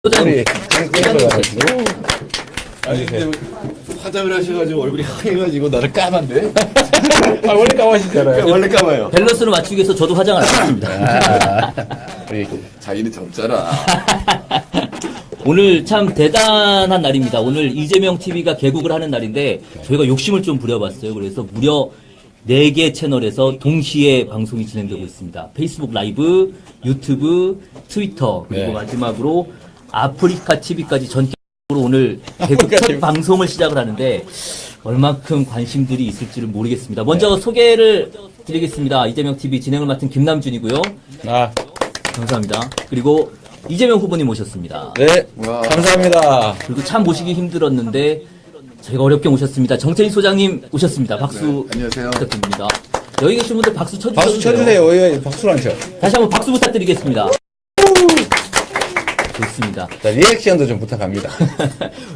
우리 아니 근데 화장을 하셔가지고 얼굴이 하얘가지고 나를 까만데? 아, 원래 까마시잖아요. 원래 까마요. 밸런스를 맞추기 위해서 저도 화장을 안 했습니다. 우리 자기는 젊잖아. 오늘 참 대단한 날입니다. 오늘 이재명 TV가 개국을 하는 날인데 저희가 욕심을 좀 부려봤어요. 그래서 무려 4개 채널에서 동시에 방송이 진행되고 있습니다. 페이스북 라이브, 유튜브, 트위터, 그리고 네. 마지막으로 아프리카 TV까지 전격으로 오늘 개국 첫 방송을 시작을 하는데 얼만큼 관심들이 있을지를 모르겠습니다. 먼저 소개를 드리겠습니다. 이재명 TV 진행을 맡은 김남준이고요. 아, 감사합니다. 그리고 이재명 후보님 모셨습니다. 네, 와. 감사합니다. 그리고 참 모시기 힘들었는데 저희가 어렵게 모셨습니다. 정태희 소장님 오셨습니다. 박수 네, 안녕하세요. 부탁드립니다. 여기 계신 분들 박수 쳐주세요. 박수 쳐주세요. 왜 박수를 안 쳐? 다시 한번 박수 부탁드리겠습니다. 좋습니다. 자, 리액션도 좀 부탁합니다.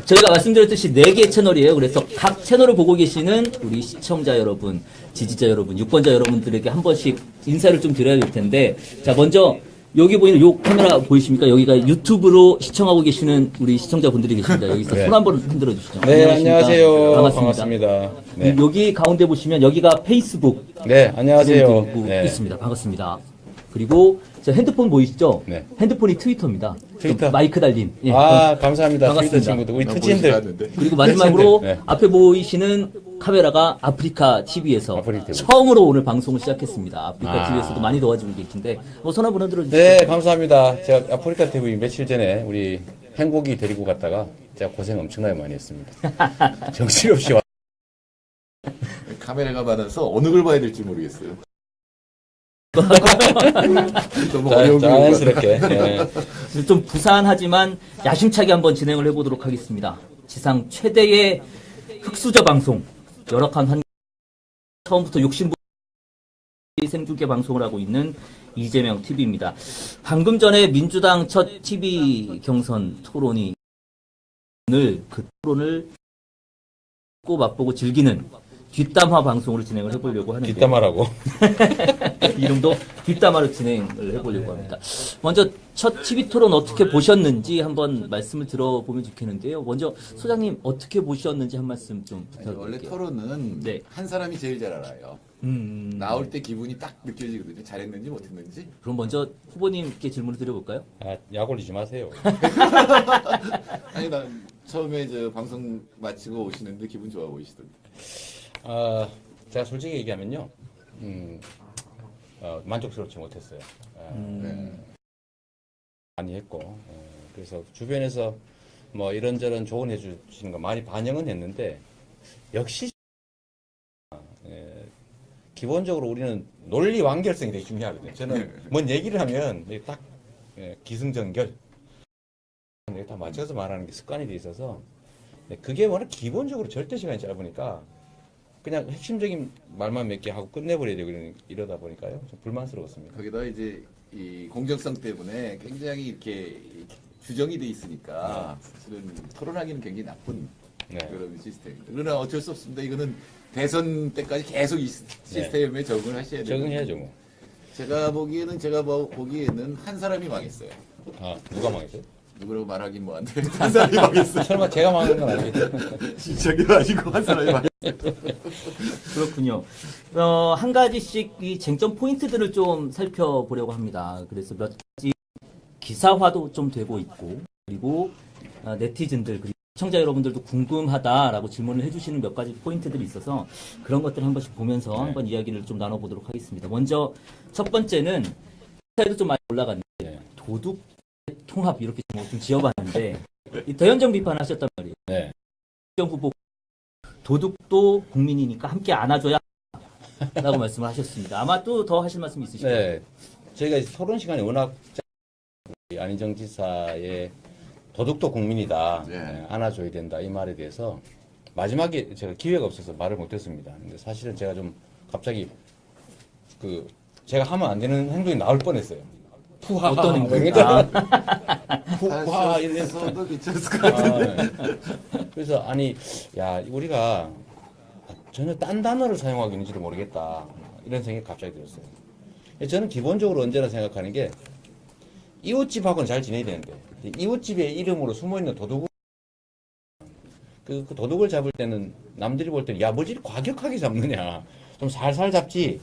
저희가 말씀드렸듯이 4개 채널이에요. 그래서 각 채널을 보고 계시는 우리 시청자 여러분, 지지자 여러분, 유권자 여러분들에게 한 번씩 인사를 좀 드려야 될 텐데, 자, 먼저 여기 보이는 요 카메라 보이십니까? 여기가 유튜브로 시청하고 계시는 우리 시청자분들이 계십니다. 여기서 네. 손 한번 흔들어 주시죠. 네, 안녕하세요. 반갑습니다. 반갑습니다. 네, 여기 가운데 보시면 여기가 페이스북 네, 안녕하세요. 들고 네. 있습니다. 반갑습니다. 그리고 저 핸드폰 보이시죠? 네. 핸드폰이 트위터입니다. 트위터. 마이크 달린. 예. 아, 감사합니다. 반갑습니다. 트위터 친구들, 우리 나 트친들. 보이지도 않는데. 그리고 마지막으로 네. 앞에 보이시는 카메라가 아프리카 TV에서 아프리카 TV. 처음으로 오늘 방송을 시작했습니다. 아프리카 아. TV에서도 많이 도와주고 계신데 손 한번 흔들어 주시죠. 네, 감사합니다. 제가 아프리카 TV 며칠 전에 우리 행복이 데리고 갔다가 제가 고생 엄청나게 많이 했습니다. 정신없이 왔. 카메라가 많아서 어느 걸 봐야 될지 모르겠어요. 너무 어려운 거. 자연스럽게. 네. 좀 부산하지만 야심차게 한번 진행을 해보도록 하겠습니다. 지상 최대의 흑수저 방송 열악한 환경 처음부터 욕심부리 생중계 방송을 하고 있는 이재명 TV입니다. 방금 전에 민주당 첫 TV 경선 토론이 오늘 그 토론을 꼭 맛보고 즐기는 뒷담화 방송으로 진행을 해보려고 하는데 뒷담화라고. 이름도 뒷담화로 진행을 해보려고 합니다. 먼저 첫 TV 토론 어떻게 보셨는지 한번 말씀을 들어보면 좋겠는데요. 먼저 소장님 어떻게 보셨는지 한 말씀 좀 아니, 원래 부탁드릴게요. 토론은 네. 한 사람이 제일 잘 알아요. 나올 때 기분이 딱 느껴지거든요. 잘했는지 못했는지. 그럼 먼저 후보님께 질문을 드려볼까요? 아, 약 올리지 마세요. 아니 나 처음에 저 방송 마치고 오시는데 기분 좋아 보이시던데. 제가 솔직히 얘기하면요, 만족스럽지 못했어요. 네. 많이 했고, 그래서 주변에서 뭐 이런저런 조언해 주시는 거 많이 반영은 했는데, 역시, 기본적으로 우리는 논리 완결성이 되게 중요하거든요. 저는 뭔 얘기를 하면 딱 기승전결, 다 맞춰서 말하는 게 습관이 돼 있어서, 그게 워낙 기본적으로 절대 시간이 짧으니까, 그냥 핵심적인 말만 몇 개 하고 끝내버려야 되고 이러다 보니까요. 좀 불만스러웠습니다. 거기다 이제 이 공정성 때문에 굉장히 이렇게 규정이 돼 있으니까 사실은 토론하기는 굉장히 나쁜 네. 그런 시스템입니다. 그러나 어쩔 수 없습니다. 이거는 대선 때까지 계속 이 시스템에 적응을 하셔야 돼요. 적응해야죠, 뭐. 제가 보기에는 한 사람이 망했어요. 아, 누가 망했어요? 누구라고 말하긴 뭐한데 한 사람이 망했어요. 설마 제가 망한 건 아니겠죠? 진짜게 아니고 한 사람이 망했어요. 그렇군요. 한 가지씩 이 쟁점 포인트들을 좀 살펴보려고 합니다. 그래서 몇 가지 기사화도 좀 되고 있고, 그리고 네티즌들, 그리고 시청자 여러분들도 궁금하다라고 질문을 해주시는 몇 가지 포인트들이 있어서 그런 것들을 한 번씩 보면서 한번 이야기를 좀 나눠보도록 하겠습니다. 먼저 첫 번째는 기사에도 좀 많이 올라갔는데 도둑 통합 이렇게 좀 지어봤는데 이 더현정 비판하셨단 말이에요. 네. 정 후보 도둑도 국민이니까 함께 안아줘야 라고 말씀을 하셨습니다. 아마 또 더 하실 말씀이 있으실 거예요. 네. 저희가 이제 토론 시간이 워낙 안희정 지사의 도둑도 국민이다. 네. 안아줘야 된다. 이 말에 대해서 마지막에 제가 기회가 없어서 말을 못했습니다. 근데 사실은 제가 좀 갑자기 제가 하면 안 되는 행동이 나올 뻔했어요. 푸하 어떤 행동? 푸하 이래서 도 괜찮을 것 같은데. 그래서 아니 야 우리가 전혀 딴 단어를 사용하고 있는지도 모르겠다 이런 생각이 갑자기 들었어요. 저는 기본적으로 언제나 생각하는 게 이웃집하고는 잘 지내야 되는데 이웃집의 이름으로 숨어있는 도둑 그 도둑을 잡을 때는 남들이 볼 때는 야 뭐지 과격하게 잡느냐 좀 살살 잡지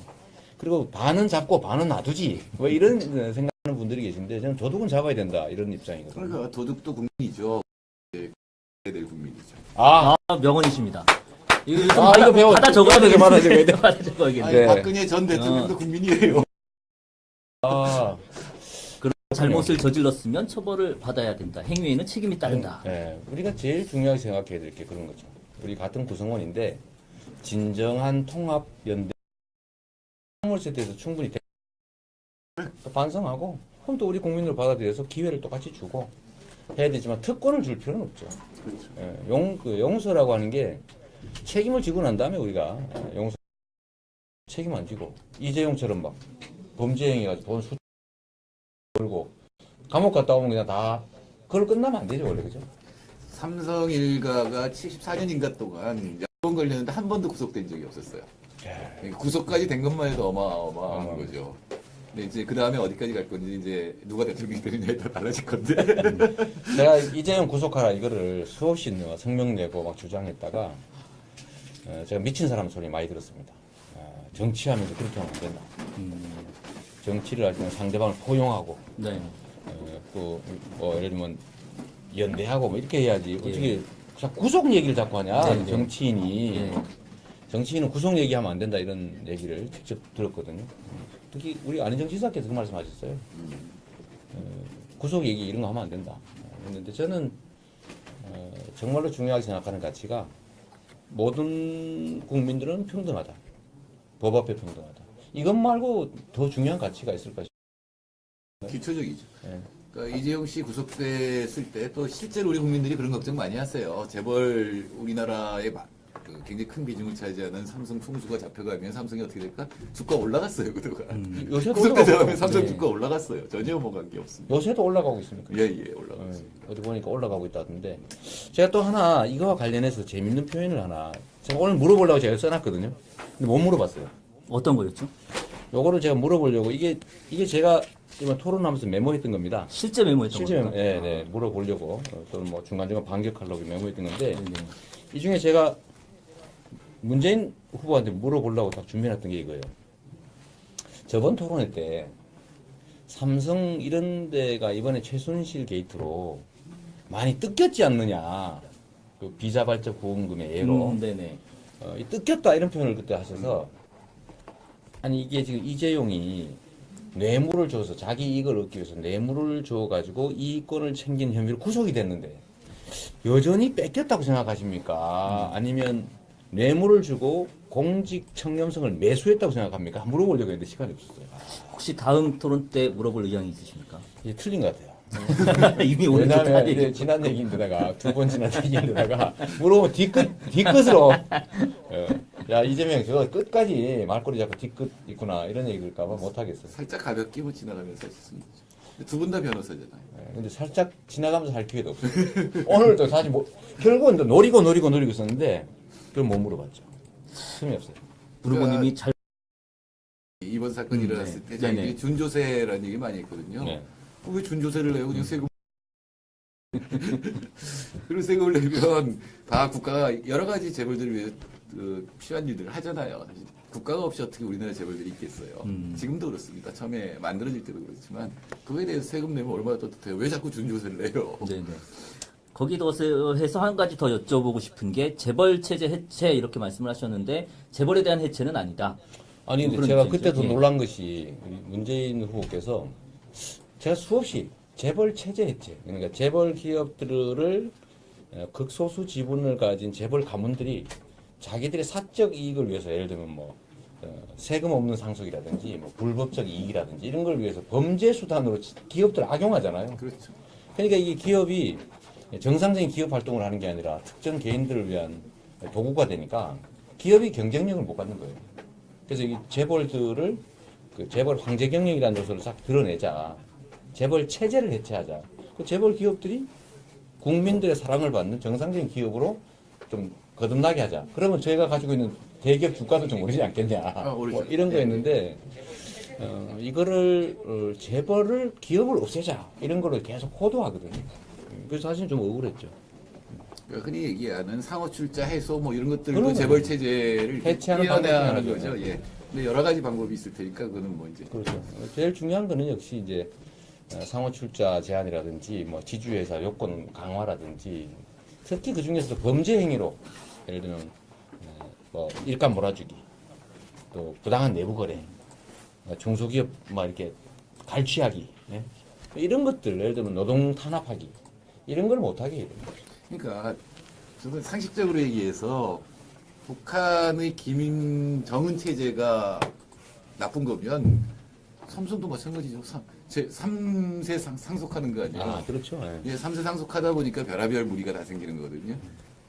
그리고 반은 잡고 반은 놔두지 뭐 이런 생각하는 분들이 계신데 저는 도둑은 잡아야 된다 이런 입장이거든요. 그러니까 도둑도 국민이죠. 네, 될 국민이죠. 아, 명언이십니다. 이거 이거 배워 받아 적어야 이거 받아 적어야 돼. 받아 적어야겠네. 아니, 네. 박근혜 전 대통령도 국민이에요. 아, 잘못을 저질렀으면 처벌을 받아야 된다. 행위에는 책임이 따른다. 네, 우리가 제일 중요하게 생각해야 될 게 그런 거죠. 우리 같은 구성원인데 진정한 통합 연대 물세에 대해서 충분히 반성하고 그럼 또 우리 국민을 받아들여서 기회를 똑같이 주고 해야 되지만 특권을 줄 필요는 없죠. 그렇죠. 예, 용서라고 하는 게 책임을 지고 난 다음에 우리가 용서 책임 안 지고 이재용처럼 막 범죄 행위가지고 돈 수 벌고 감옥 갔다 오면 그냥 다 그걸 끝나면 안 되죠 원래 그죠? 삼성 일가가 74년인가 동안 여러 번 걸렸는데 한 번도 구속된 적이 없었어요. 그러니까 구속까지 된 것만 해도 어마어마한 거죠. 근데 이제 그 다음에 어디까지 갈 건지 이제 누가 대통령이 되느냐에 따라 달라질 건데. 제가 이재용 구속하라 이거를 수없이 성명 내고 막 주장했다가 제가 미친 사람 소리 많이 들었습니다. 정치하면서 그렇게 하면 안 된다. 정치를 할 때는 상대방을 포용하고 네. 뭐 예를 들면 연대하고 뭐 이렇게 해야지 어떻게 구속 얘기를 자꾸 하냐 네, 네. 정치인이 예. 정치인은 구속 얘기하면 안 된다 이런 얘기를 직접 들었거든요. 특히 우리 안희정 지사께서 그 말씀하셨어요. 구속 얘기 이런 거 하면 안 된다. 그런데 저는 정말로 중요하게 생각하는 가치가 모든 국민들은 평등하다. 법 앞에 평등하다. 이것 말고 더 중요한 가치가 있을까 싶어요. 기초적이죠. 네. 그러니까 이재용 씨 구속됐을 때 또 실제로 우리 국민들이 그런 걱정 많이 하세요. 재벌 우리나라의 굉장히 큰 비중을 차지하는 삼성 총수가 잡혀가면 삼성이 어떻게 될까? 주가 올라갔어요 그동안. 요새도 구속되다 올라가고 보면 삼성 네. 주가 올라갔어요. 전혀 뭐 관계 없습니다. 요새도 올라가고 있습니까? 예예 올라갔어요. 어디 보니까 올라가고 있다던데 제가 또 하나 이거와 관련해서 재밌는 표현을 하나 제가 오늘 물어보려고 제가 써놨거든요. 근데 못 물어봤어요. 어떤 거였죠? 요거를 제가 물어보려고 이게 제가 이번 토론하면서 메모했던 겁니다. 실제 메모였던 실제 겁니까? 네, 물어보려고 또는 뭐 중간중간 반격하려고 메모했던 건데 네. 이 중에 제가 문재인 후보한테 물어보려고 딱 준비해놨던 게 이거예요. 저번 토론회 때 삼성 이런 데가 이번에 최순실 게이트로 많이 뜯겼지 않느냐. 그 비자발적 보험금의 예로. 네네. 이 뜯겼다 이런 표현을 그때 하셔서 아니 이게 지금 이재용이 뇌물을 줘서 자기 이익을 얻기 위해서 뇌물을 줘가지고 이권을 챙긴 혐의로 구속이 됐는데 여전히 뺏겼다고 생각하십니까? 아니면 뇌물을 주고 공직 청렴성을 매수했다고 생각합니까? 물어보려고 했는데 시간이 없었어요. 혹시 다음 토론 때 물어볼 의향이 있으십니까? 이게 틀린 것 같아요. 이미 오늘 왜냐하면 좋다 이제 얘기. 지난 얘기인데다가 두 번 지난 얘기인데다가 물어보면 뒤끝으로 야 이재명 저거 끝까지 말꼬리 잡고 뒤끝 있구나 이런 얘기일까봐 못하겠어요. 살짝 가볍게 뭐 지나가면서 하셨습니다. 두 분 다 변호사잖아요. 근데 살짝 지나가면서 할 기회도 없어요. 오늘도 사실 뭐 결국은 또 노리고 있었는데 그걸 못 물어봤죠. 틈이 없어요. 부르고님이 잘 이번 사건이 일어났을 네. 때 저희들이 네네. 준조세라는 얘기 많이 했거든요. 네. 왜 준조세를 내고 그냥 세금 그런 세금을 내면 다 국가가 여러 가지 재벌들을 위해 필요한 일들을 하잖아요. 사실 국가가 없이 어떻게 우리나라 재벌들이 있겠어요. 지금도 그렇습니다. 처음에 만들어질 때도 그렇지만 그거에 대해서 세금 내면 얼마나 떳떳해요. 왜 자꾸 준조세를 내요? 네네. 거기도 해서 한 가지 더 여쭤보고 싶은 게 재벌 체제 해체 이렇게 말씀을 하셨는데 재벌에 대한 해체는 아니다. 아니 근데 그런 제가 입장이죠. 그때 더 예. 놀란 것이 우리 문재인 후보께서 제가 수없이 재벌 체제 해체 그러니까 재벌 기업들을 극소수 지분을 가진 재벌 가문들이 자기들의 사적 이익을 위해서 예를 들면 뭐 세금 없는 상속이라든지 뭐 불법적 이익이라든지 이런 걸 위해서 범죄 수단으로 기업들을 악용하잖아요. 그렇죠. 그러니까 이게 기업이 정상적인 기업 활동을 하는 게 아니라 특정 개인들을 위한 도구가 되니까 기업이 경쟁력을 못 갖는 거예요. 그래서 이 재벌들을 그 재벌 황제 경영이라는 요소를 싹 드러내자. 재벌 체제를 해체하자. 그 재벌 기업들이 국민들의 사랑을 받는 정상적인 기업으로 좀 거듭나게 하자. 그러면 저희가 가지고 있는 대기업 주가도 좀 오르지 않겠냐. 오르죠. 뭐 이런 거였는데 이거를 재벌을 기업을 없애자 이런 거를 계속 호도하거든요. 그래서 사실 좀 억울했죠. 그러니까 흔히 얘기하는 상호 출자 해소 뭐 이런 것들도 그런 재벌 체제를 해체하는 이어내야 하는 방법이 거죠. 하나죠. 예. 근데 여러 가지 방법이 있을 테니까 그거는 뭐 이제 그렇죠. 제일 중요한 거는 역시 이제 상호 출자 제한이라든지 뭐 지주회사 요건 강화라든지 특히 그 중에서도 범죄 행위로 예를 들면 뭐 일감 몰아주기 또 부당한 내부 거래 중소기업 막 이렇게 갈취하기 예? 이런 것들 예를 들면 노동 탄압하기 이런 걸 못하게 해요. 그러니까 저는 상식적으로 얘기해서 북한의 김정은 체제가 나쁜 거면 삼성도 마찬가지죠. 3세 상속하는 거 아니에요. 아 그렇죠. 예. 예, 3세 상속하다 보니까 별의별 무리가 다 생기는 거거든요.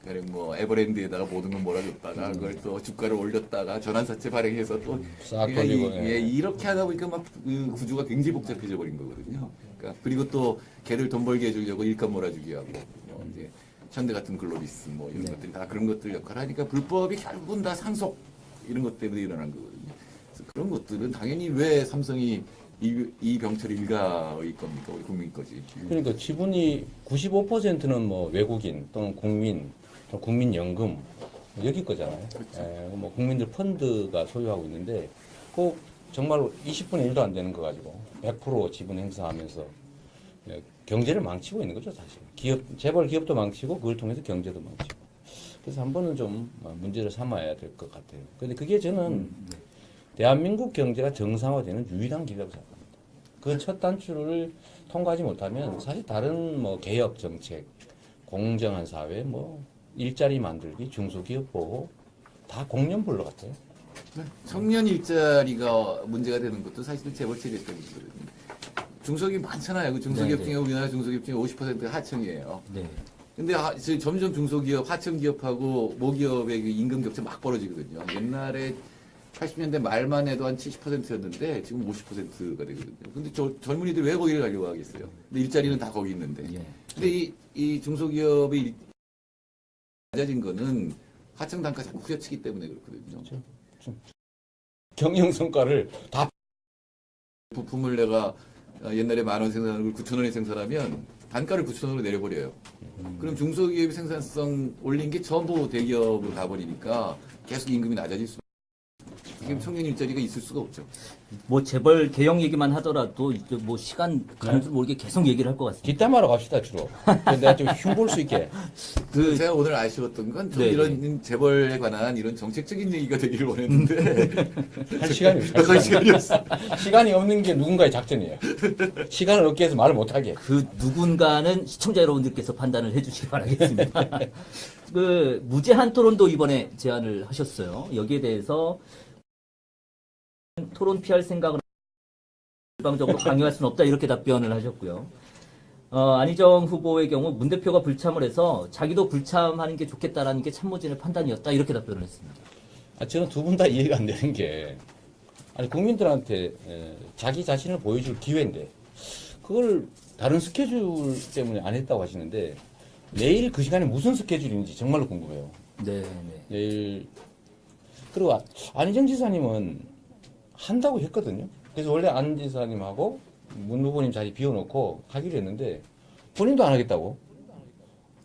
그러니까 뭐 에버랜드에다가 모든 걸 몰아줬다가 그걸 또 주가를 올렸다가 전환사채 발행해서 또 싹 그러니까 돌리고, 예, 이렇게 하다 보니까 막 그 구조가 굉장히 복잡해져 버린 거거든요. 그러니까 그리고 또 걔들 돈 벌게 해주려고 일감 몰아주기 하고 뭐 이제 현대 같은 글로비스 뭐 이런 것들이 다 그런 것들 역할을 하니까 불법이 결국은 다 상속 이런 것 때문에 일어난 거거든요. 그래서 그런 것들은 당연히 왜 삼성이 이 병철 일가의 겁니까? 우리 국민 거지. 그러니까 지분이 95%는 뭐 외국인 또는 국민, 또 국민연금 여기 거잖아요. 예, 뭐 국민들 펀드가 소유하고 있는데 꼭 정말로 20분의 1도 안 되는 거 가지고 100% 지분 행사하면서 예, 경제를 망치고 있는 거죠, 사실. 재벌 기업도 망치고 그걸 통해서 경제도 망치고. 그래서 한 번은 좀 문제를 삼아야 될 것 같아요. 근데 그게 저는 대한민국 경제가 정상화되는 유일한 기회라고 생각합니다. 그 첫 단추를 통과하지 못하면 사실 다른 뭐 개혁 정책, 공정한 사회, 뭐 일자리 만들기, 중소기업 보호 다 공룡불로 같아요. 청년 일자리가 문제가 되는 것도 사실은 재벌 체제 때문이거든요. 중소기업 많잖아요. 그 중소기업 네, 중에 네. 우리나라 중소기업 중에 50%가 하청이에요. 네. 근데 점점 중소기업, 하청기업하고 모기업의 그 임금 격차 막 벌어지거든요. 옛날에 80년대 말만 해도 한 70%였는데 지금 50%가 되거든요. 근데 젊은이들 왜 거기를 가려고 하겠어요? 근데 일자리는 다 거기 있는데. 예. 근데 이 중소기업이 낮아진 거는 하청 단가 자꾸 후려치기 때문에 그렇거든요. 경영 성과를 다 부품을 내가 옛날에 10,000원 생산하는 걸 9,000원에 생산하면 단가를 9,000원으로 내려버려요. 그럼 중소기업의 생산성 올린 게 전부 대기업으로 가버리니까 계속 임금이 낮아질 수. 지금 청년 일자리가 있을 수가 없죠. 뭐 재벌 개혁 얘기만 하더라도 이제 뭐 시간 가는 줄 모르게 계속 얘기를 할 것 같습니다. 뒷담화로 갑시다, 주로. 내가 좀 흉볼 수 있게. 제가 오늘 아쉬웠던 건 좀 네, 이런 재벌에 관한 이런 정책적인 얘기가 되기를 원했는데 할 시간이 없어요. 할 시간이 없어. 시간이 없는 게 누군가의 작전이에요. 시간을 얻기 위해서 말을 못하게. 그 누군가는 시청자 여러분들께서 판단을 해주시기 바라겠습니다. 그 무제한 토론도 이번에 제안을 하셨어요. 여기에 대해서 토론 피할 생각은 일방적으로 강요할 수는 없다 이렇게 답변을 하셨고요. 안희정 후보의 경우 문 대표가 불참을 해서 자기도 불참하는 게 좋겠다라는 게 참모진의 판단이었다 이렇게 답변을 했습니다. 저는 두 분 다 이해가 안 되는 게 아니 국민들한테 자기 자신을 보여줄 기회인데 그걸 다른 스케줄 때문에 안 했다고 하시는데 내일 그 시간에 무슨 스케줄인지 정말로 궁금해요. 네, 네. 내일 그리고 안희정 지사님은 한다고 했거든요. 그래서 원래 안 지사님하고 문 후보님 자리 비워놓고 하기로 했는데 본인도 안 하겠다고.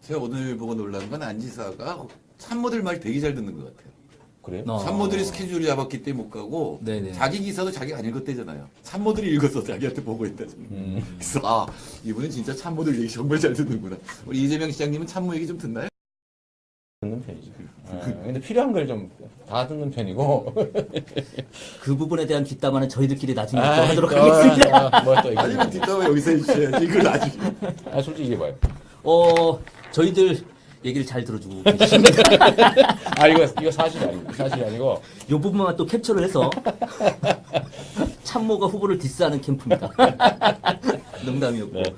제가 오늘 보고 놀란 건 안 지사가 참모들 말 되게 잘 듣는 것 같아요. 그래요? 참모들이 스케줄을 잡았기 때문에 못 가고 네네. 자기 기사도 자기가 안 읽었대잖아요. 참모들이 읽어서 자기한테 보고했다잖아요. 그래서 이분은 진짜 참모들 얘기 정말 잘 듣는구나. 우리 이재명 시장님은 참모 얘기 좀 듣나요? 듣는 편이죠. 근데 필요한 걸 좀 다 듣는 편이고. 그 부분에 대한 뒷담화는 저희들끼리 나중에 또 하도록 하겠습니다. 뭐또 이거. 아니면 뒷담화 여기서 해주셔야지. 이걸 나중에. 솔직히 얘기해봐요. 저희들 얘기를 잘 들어주고 계십니다. 이거 사실이 아니고. 사실이 아니고. 이 부분만 또 캡처를 해서 참모가 후보를 디스하는 캠프입니다. 농담이었고. 네.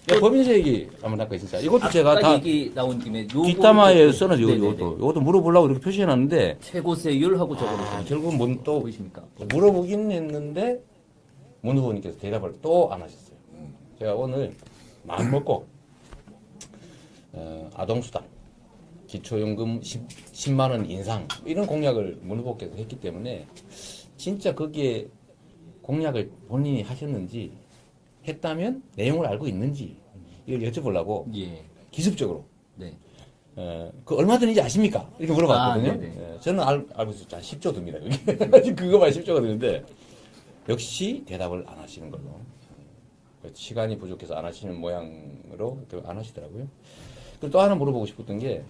또 법인세 얘기 한번 할까 진짜. 이것도 아까 제가 다 얘기 나온 김에 요 뒷담화에 써놔서 네네네. 이것도 물어보려고 이렇게 표시해놨는데 최고세율하고 저거를 결국은 또 보이십니까? 물어보긴 했는데 문 후보님께서 대답을 또 안 하셨어요. 제가 오늘 마음 먹고 아동수당, 기초연금 10만 원 인상 이런 공약을 문 후보께서 했기 때문에 진짜 거기에 공약을 본인이 하셨는지 했다면 내용을 알고 있는지 이걸 여쭤보려고 예. 기습적으로 네. 그 얼마 드는지 아십니까? 이렇게 물어봤거든요. 아, 네네. 저는 알고 있었죠. 한 10조 듭니다. 여기. 그거만 10조가 드는데 역시 대답을 안 하시는 걸로. 시간이 부족해서 안 하시는 모양으로 안 하시더라고요. 그리고 또 하나 물어보고 싶었던 게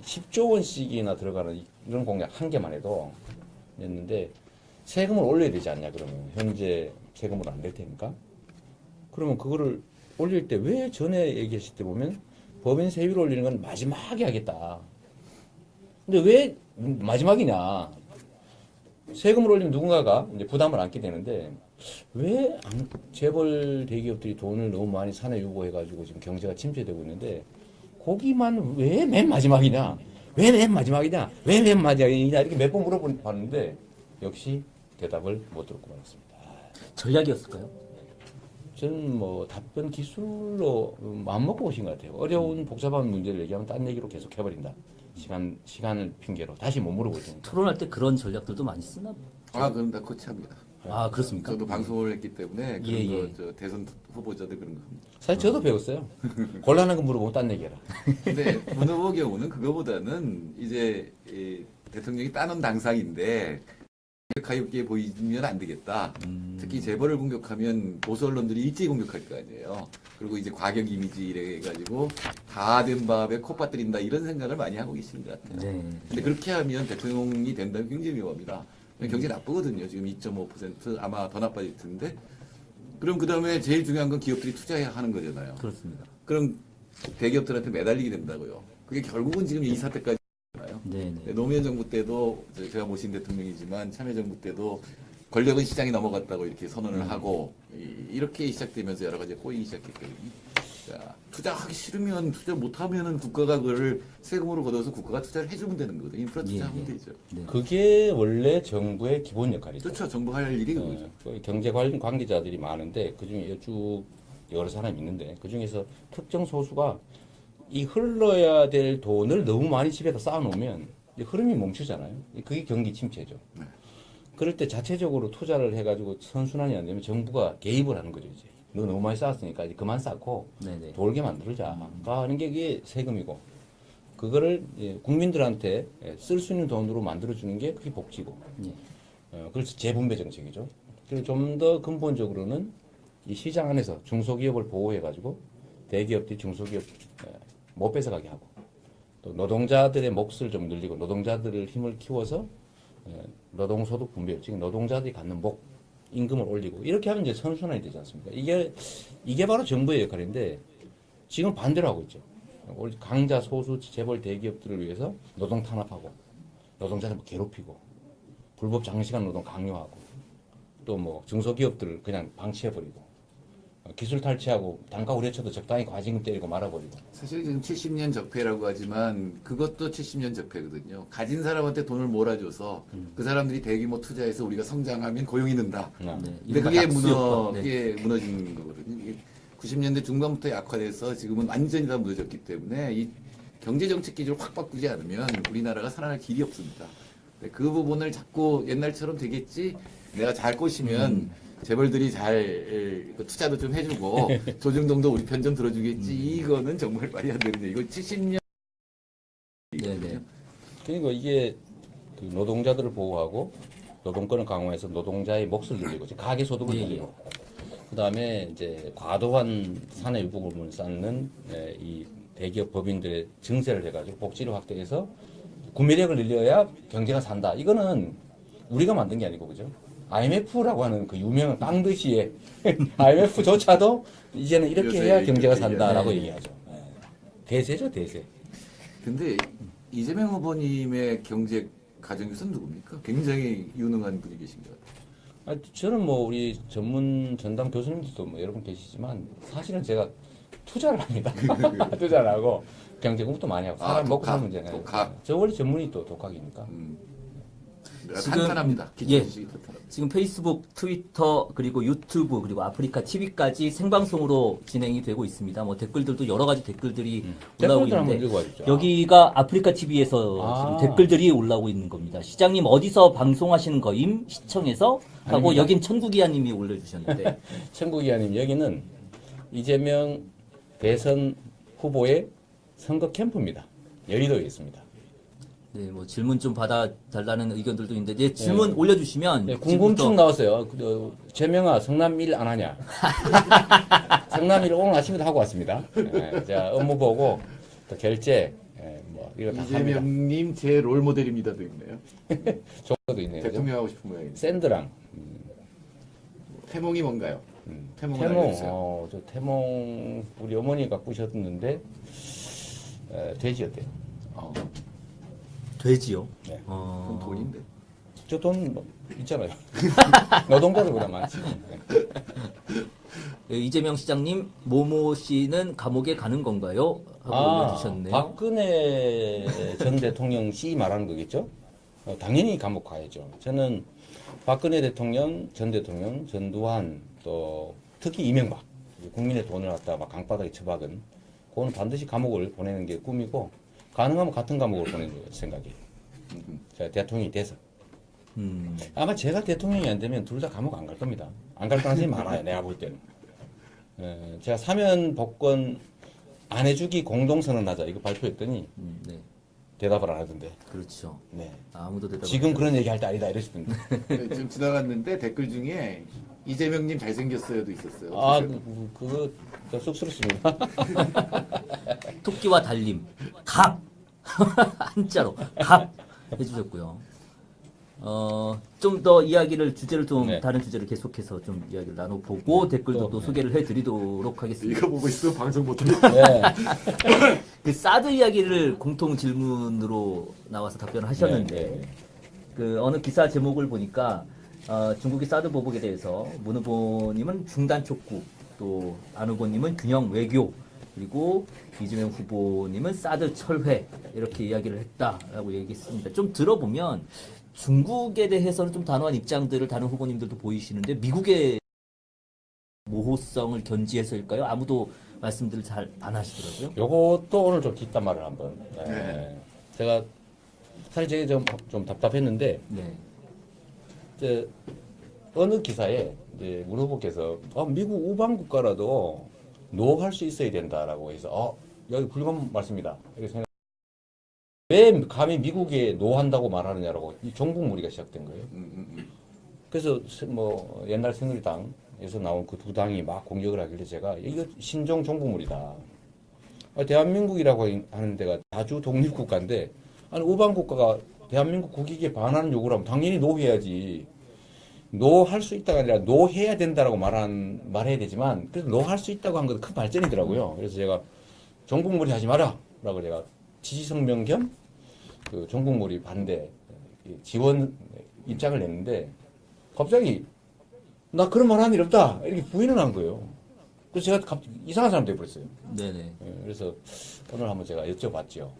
10조 원씩이나 들어가는 이런 공약 한 개만 해도 냈는데 세금을 올려야 되지 않냐 그러면 현재 세금으로 안 될 테니까 그러면 그거를 올릴 때 왜 전에 얘기하실 때 보면 법인 세율 올리는 건 마지막에 하겠다. 근데 왜 마지막이냐? 세금을 올리면 누군가가 이제 부담을 안게 되는데 왜 재벌 대기업들이 돈을 너무 많이 사내 요구해가지고 지금 경제가 침체되고 있는데 거기만 왜 맨 마지막이냐? 왜 맨 마지막이냐? 왜 맨 마지막이냐? 이렇게 몇 번 물어봤는데 역시 대답을 못 듣고 말았습니다. 전략이었을까요? 저는 뭐 답변 기술로 마음 먹고 오신 것 같아요. 어려운 복잡한 문제를 얘기하면 딴 얘기로 계속 해버린다. 시간을 핑계로 다시 못 물어볼 테니까. 토론할 때 그런 전략들도 많이 쓰나? 그럼 다 코치합니다. 아, 그렇습니까? 저도 방송을 했기 때문에 그런 예, 거 예. 저 대선 후보자들 그런 거 합니다. 사실 저도 배웠어요. 곤란한 거 물어보면 딴 얘기해라. 근데 문 후보 경우는 그거보다는 이제 이 대통령이 따놓은 당상인데 가볍게 보이면 안 되겠다. 특히 재벌을 공격하면 보수 언론들이 일제히 공격할 거 아니에요. 그리고 이제 과격 이미지 이래 가지고 다 된 밥에 코 빠뜨린다 이런 생각을 많이 하고 계시는 것 같아요. 네. 근데 그렇게 하면 대통령이 된다면 굉장히 위험합니다. 경제 나쁘거든요. 지금 2.5% 아마 더 나빠질 텐데. 그럼 그 다음에 제일 중요한 건 기업들이 투자해야 하는 거잖아요. 그렇습니다. 그럼 대기업들한테 매달리게 된다고요. 그게 결국은 지금 이 사태까지 잖아요. 네, 네. 노무현 정부 때도 제가 모신 대통령이지만 참여정부 때도 권력은 시장에 넘어갔다고 이렇게 선언을 하고 이렇게 시작되면서 여러 가지 꼬이기 시작했거든요. 자, 투자하기 싫으면 투자 못하면은 국가가 그걸 세금으로 걷어서 국가가 투자를 해주면 되는 거거든요. 인프라 투자하면 예, 예. 되죠. 네. 그게 원래 정부의 기본 역할이죠. 그렇죠. 정부 할 일이 그거죠. 경제 관계자들이 많은데 그중에 쭉 여러 사람이 있는데 그중에서 특정 소수가 이 흘러야 될 돈을 너무 많이 집에다 쌓아놓으면 이제 흐름이 멈추잖아요. 그게 경기 침체죠. 네. 그럴 때 자체적으로 투자를 해가지고 선순환이 안 되면 정부가 개입을 하는 거죠. 이제 너 너무 많이 쌓았으니까 이제 그만 쌓고 네네. 돌게 만들자가 하는 게 그게 세금이고 그거를 국민들한테 쓸 수 있는 돈으로 만들어주는 게 그게 복지고 예. 그래서 재분배 정책이죠. 그리고 좀 더 근본적으로는 이 시장 안에서 중소기업을 보호해가지고 대기업들이 중소기업 못 뺏어가게 하고 또 노동자들의 몫을 좀 늘리고 노동자들의 힘을 키워서 노동소득 분배, 즉 노동자들이 갖는 목, 임금을 올리고 이렇게 하면 이제 선순환이 되지 않습니까? 이게 바로 정부의 역할인데 지금 반대로 하고 있죠. 강자 소수 재벌 대기업들을 위해서 노동 탄압하고 노동자들 괴롭히고 불법 장시간 노동 강요하고 또 뭐 중소기업들을 그냥 방치해버리고 기술 탈취하고 단가 우려쳐도 적당히 과징금 때리고 말아버리고. 사실 지금 70년 적폐라고 하지만 그것도 70년 적폐거든요. 가진 사람한테 돈을 몰아줘서 그 사람들이 대규모 투자해서 우리가 성장하면 고용이 는다. 네. 근데 이른바 그게 약수요법. 네. 그게 무너진 거거든요. 이게 90년대 중반부터 약화돼서 지금은 완전히 다 무너졌기 때문에 이 경제 정책 기조를 확 바꾸지 않으면 우리나라가 살아날 길이 없습니다. 근데 그 부분을 자꾸 옛날처럼 되겠지. 내가 잘 꼬시면 재벌들이 잘 투자도 좀 해주고 조중동도 우리 편 좀 들어주겠지. 이거는 정말 말이 안 되는 얘기고 70년. 네네. 그러니까 이게 그 노동자들을 보호하고 노동권을 강화해서 노동자의 몫을 늘리고 가계 소득을 예, 예. 늘리고 그다음에 이제 과도한 사내 유보금을 쌓는 이 대기업 법인들의 증세를 해가지고 복지를 확대해서 구매력을 늘려야 경제가 산다. 이거는 우리가 만든 게 아니고 그죠? IMF라고 하는 그 유명한 깡듯이의 IMF조차도 이제는 이렇게 해야 경제가 산다라고 얘기하죠. 대세죠, 대세. 근데 이재명 후보님의 경제 가정교수는 누굽니까? 굉장히 유능한 분이 계신 것 같아요. 저는 뭐 우리 전문 전담 교수님들도 뭐 여러 분 계시지만 사실은 제가 투자를 합니다. 투자를 하고 경제 공부도 많이 하고 사람 먹고 사는 문제는 독학. 저 원래 전문이 또 독학이니까. 탄탄합니다. 기초 예. 지식이 탄탄합니다. 지금 페이스북, 트위터, 그리고 유튜브, 그리고 아프리카 TV까지 생방송으로 진행이 되고 있습니다. 뭐 댓글들도 여러 가지 댓글들이 올라오고 댓글들 한번 있는데 읽어봐 주죠. 여기가 아프리카 TV에서 아. 지금 댓글들이 올라오고 있는 겁니다. 시장님 어디서 방송하시는 거임? 시청에서? 하고 아닙니다. 여긴 천국이야님이 올려주셨는데 천국이아님 여기는 이재명 대선 후보의 선거 캠프입니다. 여의도에 있습니다. 네, 뭐 질문 좀 받아달라는 의견들도 있는데 네, 질문 올려주시면 네, 궁금증 지금부터- 나왔어요. 재명아 성남 일 안 하냐? 성남 일 오늘 아침에도 하고 왔습니다. 제가 업무 보고 또 결제 뭐 이거 다 합니다. 이재명님 제 롤 모델입니다도 있네요. 조건도 있네요. 그죠? 대통령 하고 싶은 모양이네요. 샌드랑 태몽이 뭔가요? 태몽을 태몽, 알려주세요. 저 태몽 우리 어머니가 꾸셨는데 돼지였대요. 돼지요. 네. 그건 돈인데. 저 돈 있잖아요. 노동자들보다 많지. 네, 이재명 시장님 모모 씨는 감옥에 가는 건가요? 하고 올려주셨네요. 박근혜 전 대통령 씨 말하는 거겠죠? 당연히 감옥 가야죠. 저는 박근혜 대통령, 전 대통령, 전두환, 또 특히 이명박, 국민의 돈을 갖다가 막 강바닥에 처박은 그건 반드시 감옥을 보내는 게 꿈이고 가능하면 같은 감옥을 보내는 생각이에요. 제가 대통령이 돼서. 아마 제가 대통령이 안 되면 둘 다 감옥 안 갈 겁니다. 안 갈 가능성이 많아요. 내가 볼 때는. 제가 사면 복권 안 해주기 공동선언하자 이거 발표했더니 네, 대답을 안 하던데. 그렇죠. 네. 아무도 대답. 지금 그런 얘기 할 때 아니다 이랬습니다. 네, 지금 지나갔는데 댓글 중에 이재명님 잘생겼어요도 있었어요. 아, 그거 좀 쑥스럽습니다. 토끼와 달림, 갑 한자로 갑 해주셨고요. 좀 더 이야기를 주제를 좀 네. 다른 주제를 계속해서 좀 이야기를 나눠보고 댓글도 또 소개를 해드리도록 하겠습니다. 이거 보고 있으면 방송 못하겠다. 네. 그 사드 이야기를 공통 질문으로 나와서 답변을 하셨는데 네. 그 어느 기사 제목을 보니까 중국의 사드 보복에 대해서 문 후보님은 중단 촉구, 또 안 후보님은 균형 외교, 그리고 이재명 후보님은 사드 철회 이렇게 이야기를 했다라고 얘기했습니다. 좀 들어보면 중국에 대해서는 좀 단호한 입장들을 다른 후보님들도 보이시는데 미국의 모호성을 견지해서일까요? 아무도 말씀들을 잘 안 하시더라고요. 요것도 오늘 좀 뒷담화를 한번. 제가 사실 제가 좀 답답했는데 네. 이제 어느 기사에 이제 문 후보께서 미국 우방 국가라도 노할 수 있어야 된다라고 해서 여기 훌륭한 말씀이다 이렇게 생각. 왜 감히 미국에 노한다고 말하느냐라고 이 종북무리가 시작된 거예요. 그래서 뭐 옛날 새누리당에서 나온 그 두 당이 막 공격을 하길래 제가 이거 신종 종북무리다. 대한민국이라고 하는 데가 자주 독립국가인데 아니 우방 국가가 대한민국 국익에 반하는 요구를 하면 당연히 노해야지. 노할 수 있다가 아니라 노해야 된다라고 말해야 되지만 그래서 노할 수 있다고 한 것도 큰 발전이더라고요. 그래서 제가 종북무리 하지 마라 라고 제가 지지성명 겸 그 종북무리 반대 지원 입장을 냈는데 갑자기 나 그런 말 한 일 없다 이렇게 부인을 한 거예요. 그래서 제가 갑자기 이상한 사람 돼버렸어요. 네네. 그래서 오늘 한번 제가 여쭤봤죠.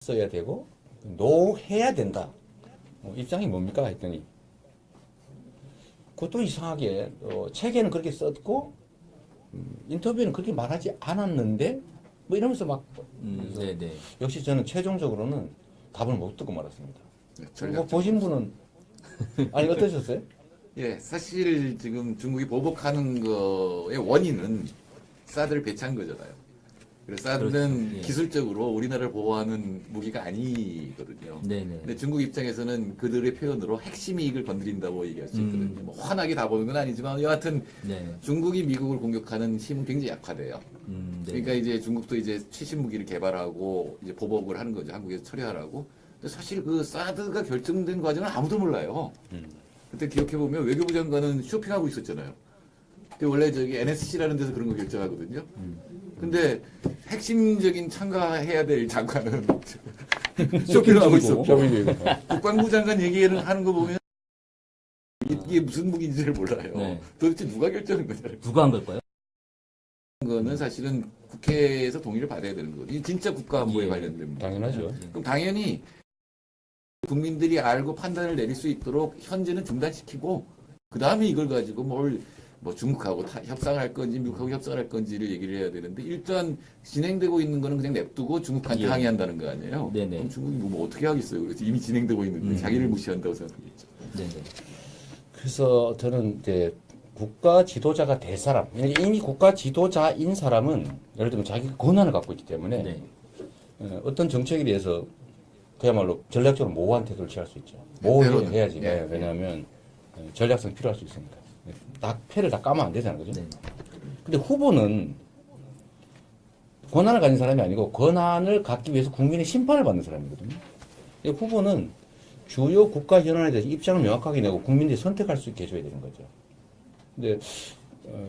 써야 되고 노해야 된다. 입장이 뭡니까 했더니 그것도 이상하게 책에는 그렇게 썼고 인터뷰에는 그렇게 말하지 않았는데 뭐 이러면서 막 그래서 네네. 역시 저는 최종적으로는 답을 못 듣고 말았습니다. 네, 뭐 보신 분은 아니 어떠셨어요? 예, 사실 지금 중국이 보복하는 거의 원인은 사드를 배치한 거잖아요. 그래서 사드는 그렇죠. 예. 기술적으로 우리나라를 보호하는 무기가 아니거든요. 네네. 근데 중국 입장에서는 그들의 표현으로 핵심 이익을 건드린다고 얘기할 수 있거든요. 뭐 환하게 다 보는 건 아니지만 여하튼 네. 중국이 미국을 공격하는 힘은 굉장히 약화돼요. 네. 그러니까 이제 중국도 이제 최신 무기를 개발하고 이제 보복을 하는 거죠. 한국에서 처리하라고. 근데 사실 그 사드가 결정된 과정은 아무도 몰라요. 그때 기억해 보면 외교부 장관은 쇼핑하고 있었잖아요. 근데 원래 저기 NSC라는 데서 그런 거 결정하거든요. 근데 핵심적인 참가해야 될 장관은 쇼핑하고 있었고 국방부 장관 얘기를 하는 거 보면 이게 무슨 무기인지를 몰라요. 네. 도대체 누가 결정한 거냐? 누가 한 걸까요? 거는 사실은 국회에서 동의를 받아야 되는 거거든요. 이게 진짜 국가 안보에 예. 관련된 문제. 당연하죠. 그럼 당연히 국민들이 알고 판단을 내릴 수 있도록 현재는 중단시키고 그 다음에 이걸 가지고 뭐 중국하고 협상할 건지 미국하고 협상할 건지를 얘기를 해야 되는데 일단 진행되고 있는 거는 그냥 냅두고 중국한테 예. 항의한다는 거 아니에요? 네네. 그럼 중국이 뭐 어떻게 하겠어요? 그래서 이미 진행되고 있는데 자기를 무시한다고 생각하겠죠. 네네. 그래서 저는 이제 국가 지도자가 될 사람, 이미 국가 지도자인 사람은 예를 들면 자기 권한을 갖고 있기 때문에 네. 어떤 정책에 대해서 그야말로 전략적으로 모호한 태도를 취할 수 있죠. 모호를 때로는. 해야지. 예. 왜냐하면 전략성 필요할 수 있으니까. 딱 패를 다 까면 안 되잖아요. 그죠? 네. 근데 후보는 권한을 가진 사람이 아니고 권한을 갖기 위해서 국민의 심판을 받는 사람이거든요. 이 후보는 주요 국가 현안에 대해서 입장을 명확하게 내고 국민들이 선택할 수 있게 해줘야 되는 거죠. 근데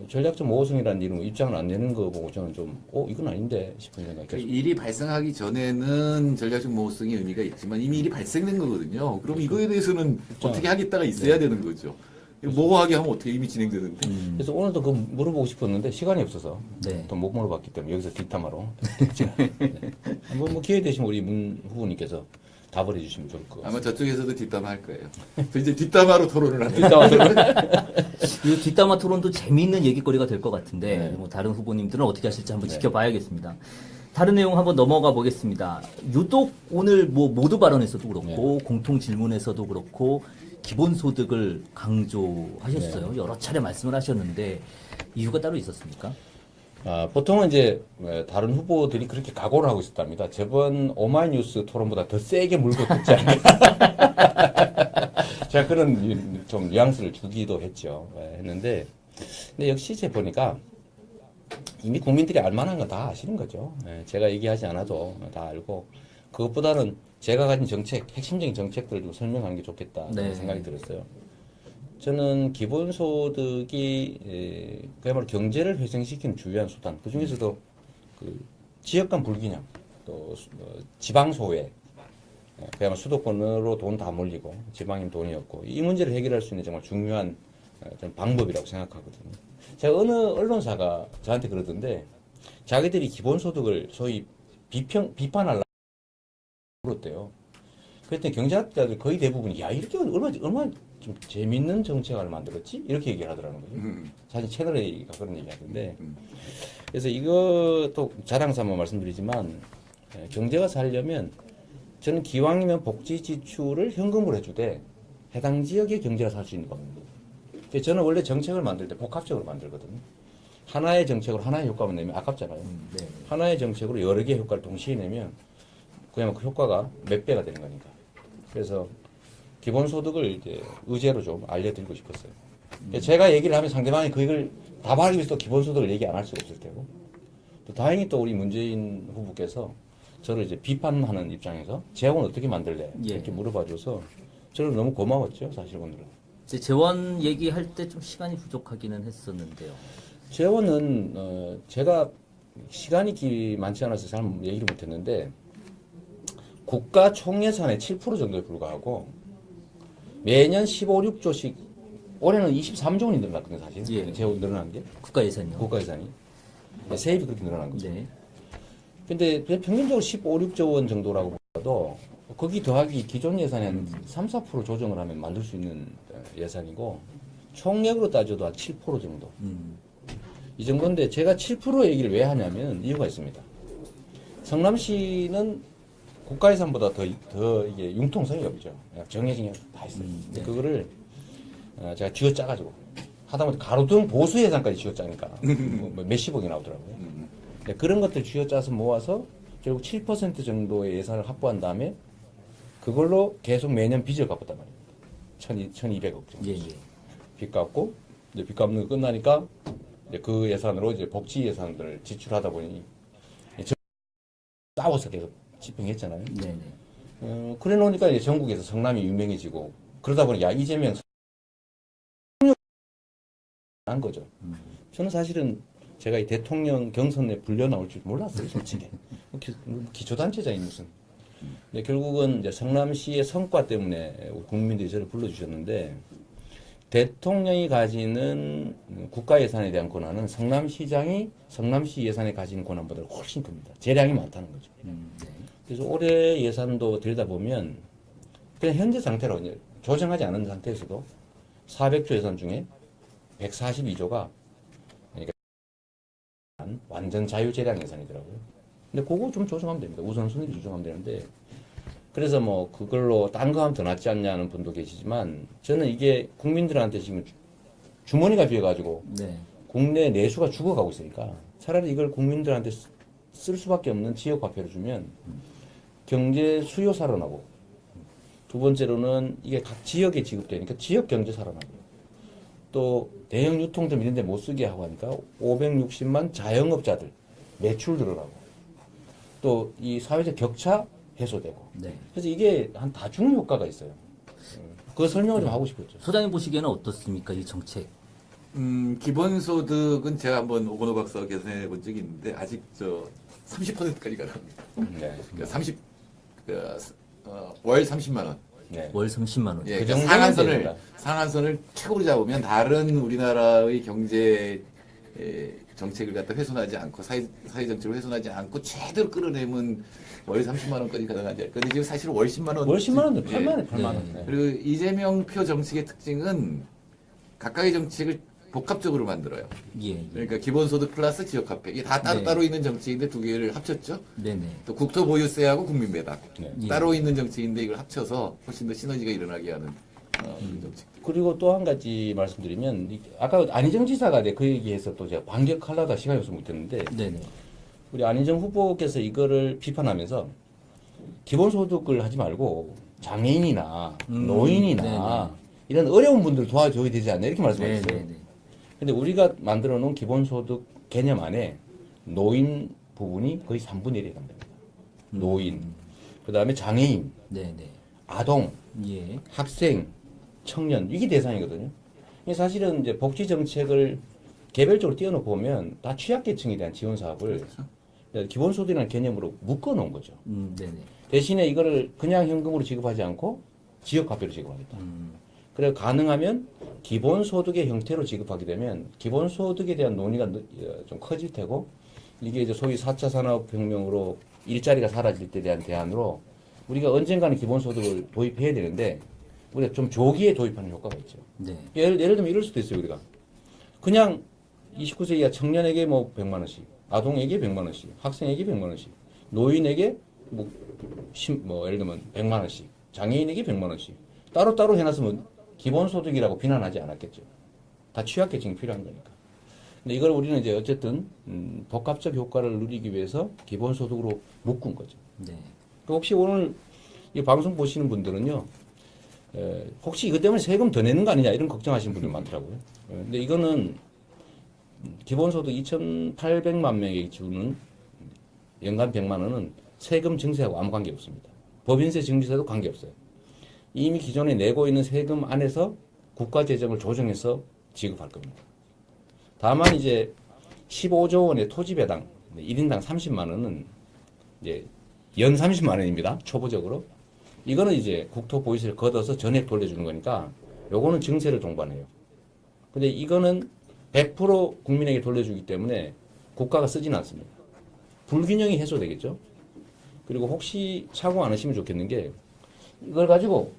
전략적 모호성이라는 이름으로 입장을 안 내는 거 보고 저는 좀 이건 아닌데 싶은 생각이 그 들어요. 일이 발생하기 전에는 전략적 모호성이 의미가 있지만 이미 일이 발생된 거거든요. 그럼 이거에 대해서는 어떻게 하겠다가 있어야 되는 거죠. 모호하게 하면 어떻게 이미 진행되는데. 그래서 오늘도 그거 물어보고 싶었는데 시간이 없어서 네. 또 못 물어봤기 때문에 여기서 뒷담화로 네. 한번 뭐 기회 되시면 우리 문 후보님께서 답을 해주시면 좋을 것 같아요. 아마 저쪽에서도 뒷담화 할 거예요. 저 이제 뒷담화로 토론을 하는. 이 뒷담화 토론도 재미있는 얘기거리가 될 것 같은데 네. 뭐 다른 후보님들은 어떻게 하실지 한번 지켜봐야겠습니다. 다른 내용 한번 넘어가 보겠습니다. 유독 오늘 뭐 모두 발언에서도 그렇고 공통 질문에서도 그렇고 기본소득을 강조하셨어요. 여러 차례 말씀을 하셨는데 이유가 따로 있었습니까? 보통은 이제 다른 후보들이 그렇게 각오를 하고 있었답니다. 저번 오마이뉴스 토론보다 더 세게 물고 듣지 않을까. 제가 그런 좀 뉘앙스를 주기도 했죠. 했는데 근데 역시 제 보니까 이미 국민들이 알만한 거 다 아시는 거죠. 제가 얘기하지 않아도 다 알고 그것보다는 제가 가진 정책, 핵심적인 정책들을 좀 설명하는 게 좋겠다 네. 생각이 들었어요. 저는 기본소득이 그야말로 경제를 회생시키는 주요한 수단. 그 중에서도 그 지역 간 불균형, 또 지방소외, 그야말로 수도권으로 돈 다 몰리고 지방인 돈이 없고 이 문제를 해결할 수 있는 정말 중요한 저는 방법이라고 생각하거든요. 제가 어느 언론사가 저한테 그러던데 자기들이 기본소득을 소위 비판하려고 그랬대요. 그랬더니 경제학자들 거의 대부분이 야 이렇게 얼마나 좀 재밌는 정책을 만들었지? 이렇게 얘기를 하더라는 거죠. 사실 채널A가 그런 얘기 하던데 그래서 이것도 자랑삼아 말씀드리지만 경제가 살려면 저는 기왕이면 복지 지출을 현금으로 해주되 해당 지역의 경제가 살 수 있는 겁니다. 저는 원래 정책을 만들 때 복합적으로 만들거든요. 하나의 정책으로 하나의 효과만 내면 아깝잖아요. 네. 하나의 정책으로 여러 개의 효과를 동시에 내면 그냥 그 효과가 몇 배가 되는 거니까. 그래서 기본소득을 이제 의제로 좀 알려드리고 싶었어요. 제가 얘기를 하면 상대방이 그걸 답하기 위해서 또 기본소득을 얘기 안 할 수가 없을 테고. 또 다행히 또 우리 문재인 후보께서 저를 이제 비판하는 입장에서 재원을 어떻게 만들래? 예. 이렇게 물어봐줘서 저는 너무 고마웠죠, 사실 오늘은. 이제 재원 얘기할 때 좀 시간이 부족하기는 했었는데요. 재원은 제가 시간이 많지 않아서 잘 얘기를 못했는데 국가 총예산의 7% 정도에 불과하고 매년 15, 16조씩 올해는 23조 원이 늘어났거든요, 사실. 예. 재원 늘어난 게 국가 예산이요. 국가 예산이 세입이 그렇게 늘어난 거죠. 네. 근데 그냥 평균적으로 15, 16조 원 정도라고 보더라도 거기 더하기 기존 예산의 한 3, 4% 조정을 하면 만들 수 있는 예산이고 총액으로 따져도 한 7% 정도. 이 정도인데 제가 7% 얘기를 왜 하냐면 이유가 있습니다. 성남시는 국가 예산보다 더 이게 융통성이 없죠. 정해진 게 다 있어요. 네. 그거를 제가 쥐어 짜가지고 하다못해 가로등 보수 예산까지 쥐어 짜니까 뭐 몇십억이 나오더라고요. 네, 그런 것들 쥐어 짜서 모아서 결국 7% 정도의 예산을 확보한 다음에 그걸로 계속 매년 빚을 갚았단 말이에요. 1200억 정도. 예, 예. 빚 갚고, 이제 빚 갚는 거 끝나니까 이제 그 예산으로 이제 복지 예산들을 지출하다 보니 싸워서 계속 집행했잖아요. 네, 네. 그래 놓으니까 이제 전국에서 성남이 유명해지고 그러다 보니 야 이재명 한 거죠. 저는 사실은 제가 이 대통령 경선에 불려 나올 줄 몰랐어요, 솔직히. 기초단체장이 무슨. 근데 결국은 이제 성남시의 성과 때문에 국민들이 저를 불러주셨는데 대통령이 가지는 국가 예산에 대한 권한은 성남시장이 성남시 예산에 가지는 권한보다 훨씬 큽니다. 재량이 많다는 거죠. 네. 그래서 올해 예산도 들여다보면 그냥 현재 상태로 이제 조정하지 않은 상태에서도 400조 예산 중에 142조가 그러니까 완전 자유재량 예산이더라고요. 근데 그거 좀 조정하면 됩니다. 우선순위를 조정하면 되는데 그래서 뭐 그걸로 딴 거 하면 더 낫지 않냐는 분도 계시지만 저는 이게 국민들한테 지금 주머니가 비어가지고 네. 국내 내수가 죽어가고 있으니까 차라리 이걸 국민들한테 쓸 수밖에 없는 지역 화폐를 주면 경제 수요 살아나고 두 번째로는 이게 각 지역에 지급되니까 지역 경제 살아나고 또 대형 유통점 이런 데 못 쓰게 하고 하니까 560만 자영업자들 매출 늘어나고 또 이 사회적 격차 해소되고 네. 그래서 이게 한 다중 효과가 있어요. 그거 설명을 좀 하고 싶었죠. 소장님 보시기에는 어떻습니까? 이 정책. 기본소득은 제가 한번 오건호 박사와 계산해 본 적이 있는데 아직 30%까지 가능합니다. 네. 월 30만 원. 네. 월 30만 원. 예, 그 그러니까 정도는 됩니다. 상한선을 최고로 잡으면 다른 우리나라의 경제 정책을 갖다 훼손하지 않고 사회 정책을 훼손하지 않고 최대로 끌어내면 월 30만 원까지 가능하지 않을까. 근데 지금 사실 월 10만 원. 월 10만 원도 8만 원, 네. 8만 원. 네. 그리고 이재명 표 정책의 특징은 각각의 정책을 복합적으로 만들어요. 예. 그러니까 기본소득 플러스 지역화폐 이게 다 따로 있는 정책인데 두 개를 합쳤죠. 네네. 또 국토보유세하고 국민배당 네. 예. 따로 있는 정책인데 이걸 합쳐서 훨씬 더 시너지가 일어나게 하는 그런 정책. 그리고 또 한 가지 말씀드리면 아까 안희정 지사가 그 얘기해서 또 제가 반격하려다 시간이 없어서 못했는데 네네. 우리 안희정 후보께서 이거를 비판하면서 기본소득을 하지 말고 장애인이나 노인이나 네네. 이런 어려운 분들 도와줘야 되지 않나 이렇게 말씀하셨어요. 네네네. 근데 우리가 만들어 놓은 기본소득 개념 안에 노인 부분이 거의 3분의 1이 간답니다. 노인, 그 다음에 장애인, 네네. 아동, 예. 학생, 청년 이게 대상이거든요. 이게 사실은 이제 복지 정책을 개별적으로 띄워놓고 보면 다 취약계층에 대한 지원 사업을 기본소득이라는 개념으로 묶어놓은 거죠. 네네. 대신에 이거를 그냥 현금으로 지급하지 않고 지역화폐로 지급하겠다. 그래 가능하면 기본소득의 형태로 지급하게 되면 기본소득에 대한 논의가 좀 커질 테고 이게 이제 소위 4차 산업혁명으로 일자리가 사라질 때 대한 대안으로 우리가 언젠가는 기본소득을 도입해야 되는데 우리가 좀 조기에 도입하는 효과가 있죠. 네. 예를 들면 이럴 수도 있어요, 우리가. 그냥 29세 이하 청년에게 뭐 100만 원씩, 아동에게 100만 원씩, 학생에게 100만 원씩, 노인에게 뭐 예를 들면 100만 원씩, 장애인에게 100만 원씩 따로따로 해놨으면 기본소득이라고 비난하지 않았겠죠. 다 취약계층이 필요한 거니까. 근데 이걸 우리는 이제 어쨌든 복합적 효과를 누리기 위해서 기본소득으로 묶은 거죠. 네. 혹시 오늘 이 방송 보시는 분들은요, 혹시 이것 때문에 세금 더 내는 거 아니냐 이런 걱정하시는 분들 많더라고요. 근데 이거는 기본소득 2,800만 명에게 주는 연간 100만 원은 세금 증세하고 아무 관계 없습니다. 법인세 증세도 관계 없어요. 이미 기존에 내고 있는 세금 안에서 국가 재정을 조정해서 지급할 겁니다. 다만 이제 15조 원의 토지 배당 1인당 30만 원은 이제 연 30만 원입니다. 초보적으로. 이거는 이제 국토보유세를 걷어서 전액 돌려주는 거니까 요거는 증세를 동반해요. 근데 이거는 100% 국민에게 돌려주기 때문에 국가가 쓰지는 않습니다. 불균형이 해소되겠죠. 그리고 혹시 착오 안 하시면 좋겠는 게 이걸 가지고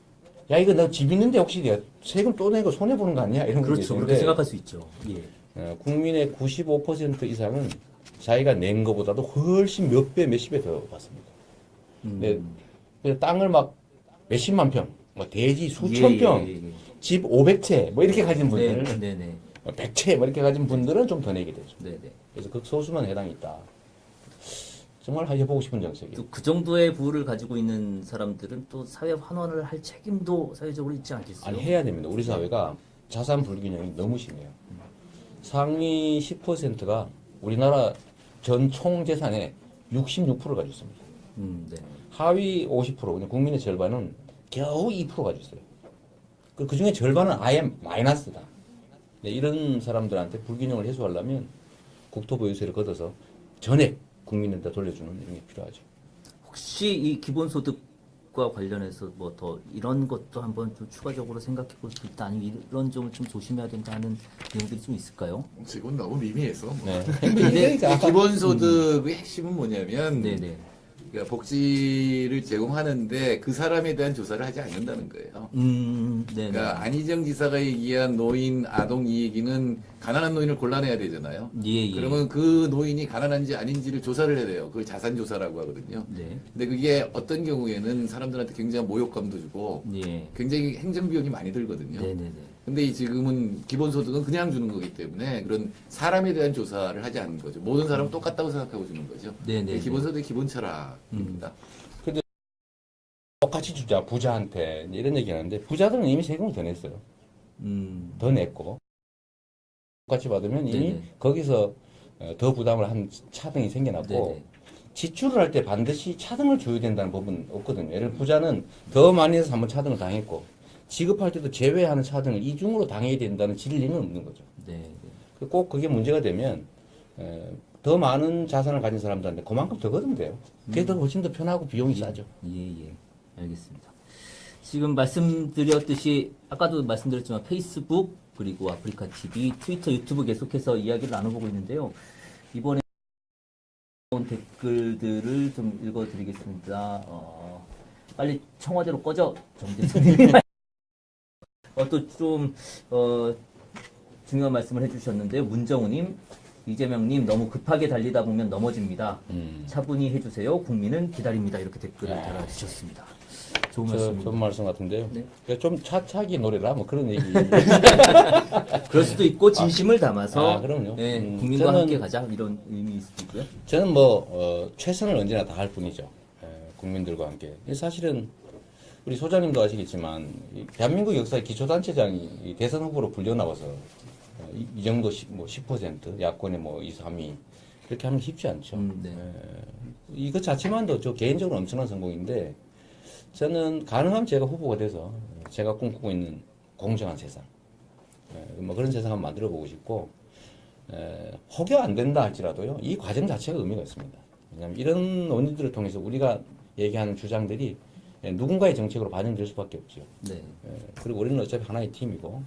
야 이거 너 집 있는데 혹시 내가 세금 또 내고 손해 보는 거 아니야? 이런 그렇죠. 그렇게 생각할 수 있죠. 예. 국민의 95% 이상은 자기가 낸 것보다도 훨씬 몇 배, 몇십 배 더 받습니다. 네, 그래서 땅을 막 몇십만 평, 뭐 돼지 수천 평, 집 500채 뭐 이렇게 가진 분들, 네네. 100채 뭐 이렇게 가진 분들은 좀 더 내게 되죠. 네네. 그래서 극소수만 해당이 있다. 정말 해보고 싶은 정책이에요. 또 그 정도의 부를 가지고 있는 사람들은 또 사회 환원을 할 책임도 사회적으로 있지 않겠어요? 아니 해야 됩니다. 우리 사회가 자산 불균형이 너무 심해요. 상위 10%가 우리나라 전 총 재산의 66%를 가지고 있습니다. 네. 하위 50%, 그냥 국민의 절반은 겨우 2% 가지고 있어요. 그 중에 절반은 아예 마이너스다. 네, 이런 사람들한테 불균형을 해소하려면 국토보유세를 걷어서 전액 국민한테 돌려주는 이런 게 필요하죠. 혹시 이 기본소득과 관련해서 뭐 더 이런 것도 한번 좀 추가적으로 생각해 볼 수 있다, 아니면 이런 점을 좀 조심해야 된다 하는 내용들이 좀 있을까요? 지금 너무 미미해서. 네. 근데 기본소득의 핵심은 뭐냐면 네네. 그러니까 복지를 제공하는데 그 사람에 대한 조사를 하지 않는다는 거예요. 네. 그러니까 안희정 지사가 얘기한 노인 아동 이 얘기는 가난한 노인을 골라내야 되잖아요. 예. 그러면 그 노인이 가난한지 아닌지를 조사를 해야 돼요. 그걸 자산 조사라고 하거든요. 네. 근데 그게 어떤 경우에는 사람들한테 굉장한 모욕감도 주고 예. 굉장히 행정 비용이 많이 들거든요. 네네네. 근데 이 지금은 기본소득은 그냥 주는 거기 때문에 그런 사람에 대한 조사를 하지 않는 거죠. 모든 사람은 똑같다고 생각하고 주는 거죠. 네네. 기본소득의 기본 철학입니다. 똑같이 주자 부자한테 이런 얘기 하는데 부자들은 이미 세금을 더 냈어요. 더 냈고 똑같이 받으면 이미 네네. 거기서 더 부담을 한 차등이 생겨났고 네네. 지출을 할 때 반드시 차등을 줘야 된다는 법은 없거든요. 예를 들어 부자는 더 많이 해서 한번 차등을 당했고 지급할 때도 제외하는 차등을 이중으로 당해야 된다는 진리는 없는 거죠. 네. 꼭 그게 문제가 되면 더 많은 자산을 가진 사람들한테 그만큼 더 거둔대요. 그게 더 훨씬 더 편하고 비용이 싸죠. 예. 알겠습니다. 지금 말씀드렸듯이 아까도 말씀드렸지만 페이스북 그리고 아프리카 TV, 트위터, 유튜브 계속해서 이야기를 나눠보고 있는데요. 이번에 온 댓글들을 좀 읽어드리겠습니다. 빨리 청와대로 꺼져 정대선님이 또 좀 중요한 말씀을 해주셨는데요. 문정우님, 이재명님 너무 급하게 달리다 보면 넘어집니다. 차분히 해주세요. 국민은 기다립니다. 이렇게 댓글을 달아주셨습니다. 좋은 말씀입니다. 좋은 말씀 같은데요. 네. 그러니까 좀 차차기 노래라 뭐 그런 얘기. 그럴 수도 있고 진심을 담아서 그럼요. 네, 국민과 저는- 함께 가자 이런 의미일 수도 있고요. 저는 뭐 최선을 언제나 다할 뿐이죠. 국민들과 함께. 사실은 우리 소장님도 아시겠지만 이 대한민국 역사의 기초단체장이 이 대선 후보로 불려 나와서 이 정도 10% 야권의 뭐 2, 3위 그렇게 하는 게 쉽지 않죠. 네. 이것 자체만도 저 개인적으로 엄청난 성공인데 저는 가능하면 제가 후보가 돼서 제가 꿈꾸고 있는 공정한 세상 뭐 그런 세상 한번 만들어 보고 싶고 혹여 안 된다 할지라도요 이 과정 자체가 의미가 있습니다. 왜냐하면 이런 논의들을 통해서 우리가 얘기하는 주장들이 누군가의 정책으로 반영될 수밖에 없죠. 네. 그리고 우리는 어차피 하나의 팀이고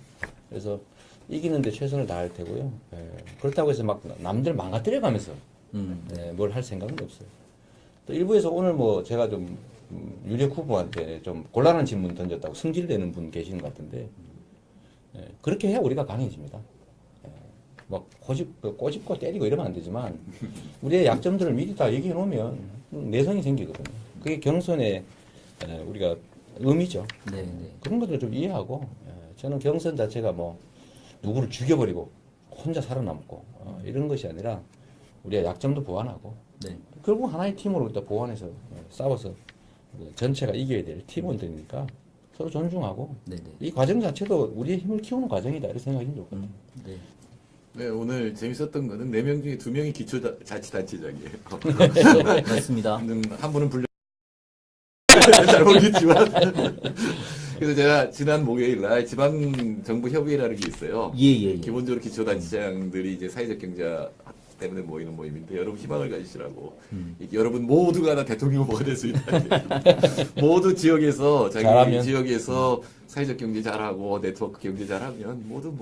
그래서 이기는데 최선을 다할 테고요. 그렇다고 해서 막 남들 망가뜨려가면서 뭘 할 생각은 없어요. 또 일부에서 오늘 뭐 제가 좀 유력 후보한테 좀 곤란한 질문 던졌다고 승질내는 분 계시는 것 같은데 그렇게 해야 우리가 강해집니다. 막 꼬집고 때리고 이러면 안 되지만 우리의 약점들을 미리 다 얘기해 놓으면 내성이 생기거든요. 그게 경선의 우리가 의미죠. 네. 그런 것들을 좀 이해하고 저는 경선 자체가 뭐 누구를 죽여버리고 혼자 살아남고 이런 것이 아니라 우리의 약점도 보완하고 네. 결국 하나의 팀으로 일단 보완해서 싸워서 전체가 이겨야 될 팀원들이니까 서로 존중하고 네. 이 과정 자체도 우리의 힘을 키우는 과정이다 이렇게 생각이 좋거든요. 네. 네, 오늘 재밌었던 거는 4명 중에 2명이 기초자치단체장이에요. 맞습니다. 한 분은 불려 잘 모르겠지만 그래서 제가 지난 목요일 날 지방정부협의회라는 게 있어요. 예. 기본적으로 기초단체장들이 이제 사회적 경제 때문에 모이는 모임인데 여러분 희망을 가지시라고 여러분 모두가 다 대통령 후보가 될 수 있다. 모두 지역에서 자기 잘하면. 지역에서 사회적 경제 잘하고 네트워크 경제 잘하면 모두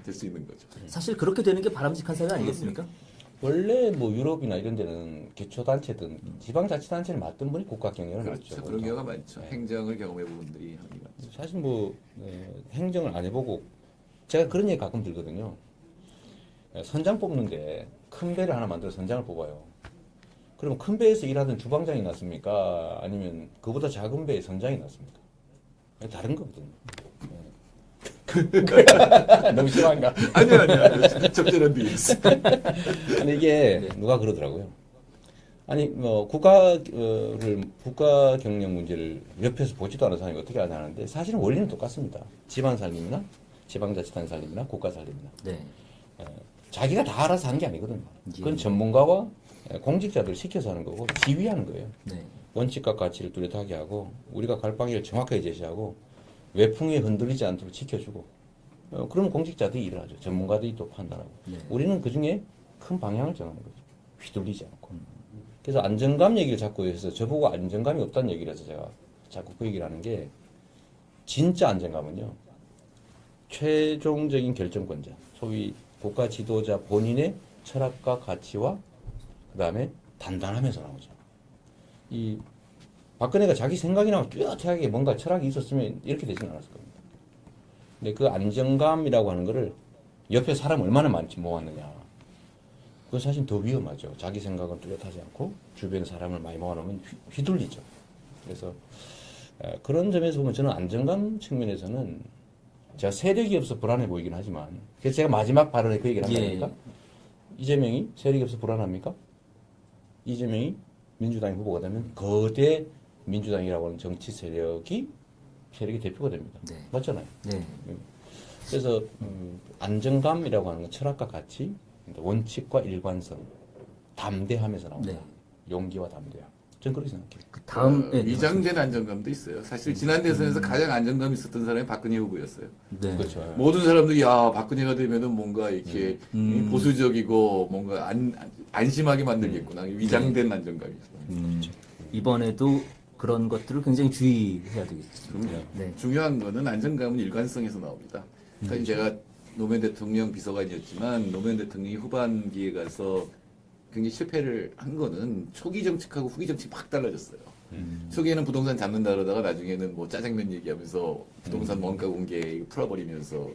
될 수 있는 거죠. 사실 그렇게 되는 게 바람직한 사회 아니겠습니까? 원래 뭐 유럽이나 이런 데는 기초단체든 지방자치단체를 맡던 분이 국가경영을 그렇죠. 맡죠. 그런 경우가 많죠. 행정을 경험해 본 분들이 하는 게 많죠. 사실 뭐 행정을 안 해보고 제가 그런 얘기 가끔 들거든요. 선장 뽑는데 큰 배를 하나 만들어 선장을 뽑아요. 그럼 큰 배에서 일하던 주방장이 낫습니까? 아니면 그보다 작은 배에 선장이 낫습니까? 다른 거거든요. 너무 심한가? 아니요. 적절한 비유였어. 아니 이게 누가 그러더라고요. 아니 뭐 국가 경영 문제를 옆에서 보지도 않은 사람이 어떻게 하냐는데 사실은 원리는 똑같습니다. 지방 살림이나 지방자치단 살림이나 국가 살림이나 네. 자기가 다 알아서 하는 게 아니거든요. 그건 예. 전문가와 공직자들 시켜서 하는 거고 지휘하는 거예요. 네. 원칙과 가치를 뚜렷하게 하고 우리가 갈 방향을 정확하게 제시하고 외풍에 흔들리지 않도록 지켜주고 그러면 공직자들이 일을 하죠. 전문가들이 또 판단하고 네. 우리는 그중에 큰 방향을 정하는 거죠. 휘둘리지 않고. 그래서 안정감 얘기를 자꾸 해서 저보고 안정감이 없다는 얘기를 해서 제가 자꾸 그 얘기를 하는 게 진짜 안정감은요. 최종적인 결정권자, 소위 국가 지도자 본인의 철학과 가치와 그 다음에 단단하면서 나오죠. 이 박근혜가 자기 생각이나 뚜렷하게 뭔가 철학이 있었으면 이렇게 되지는 않았을 겁니다. 근데 그 안정감이라고 하는 거를 옆에 사람 얼마나 많이 모았느냐. 그건 사실 더 위험하죠. 자기 생각은 뚜렷하지 않고 주변 사람을 많이 모아놓으면 휘둘리죠. 그래서 그런 점에서 보면 저는 안정감 측면에서는 제가 세력이 없어 불안해 보이긴 하지만 그래서 제가 마지막 발언에 그 얘기를 한 겁니까? 이재명이 세력이 없어 불안합니까? 이재명이 민주당 후보가 되면 거대 민주당이라고 하는 정치 세력이 대표가 됩니다. 네. 맞잖아요. 네. 그래서 안정감이라고 하는 건 철학과 같이 원칙과 일관성, 담대함에서 나온다. 네. 용기와 담대함. 저는 그렇게 생각해요. 그 다음 위장된 안정감도 있어요. 사실 지난 대선에서 가장 안정감 있었던 사람이 박근혜 후보였어요. 네. 그렇죠. 모든 사람들이 야 박근혜가 되면은 뭔가 이렇게 보수적이고 뭔가 안심하게 만들겠구나. 위장된 안정감이죠. 이번에도 그런 것들을 굉장히 주의해야 되겠죠. 그럼요. 네. 중요한 거는 안정감은 일관성에서 나옵니다. 그러니까 제가 노무현 대통령 비서관이었지만 노무현 대통령이 후반기에 가서 굉장히 실패를 한 거는 초기 정책하고 후기 정책이 확 달라졌어요. 초기에는 부동산 잡는다 그러다가 나중에는 뭐 짜장면 얘기하면서 부동산 원가 공개 풀어버리면서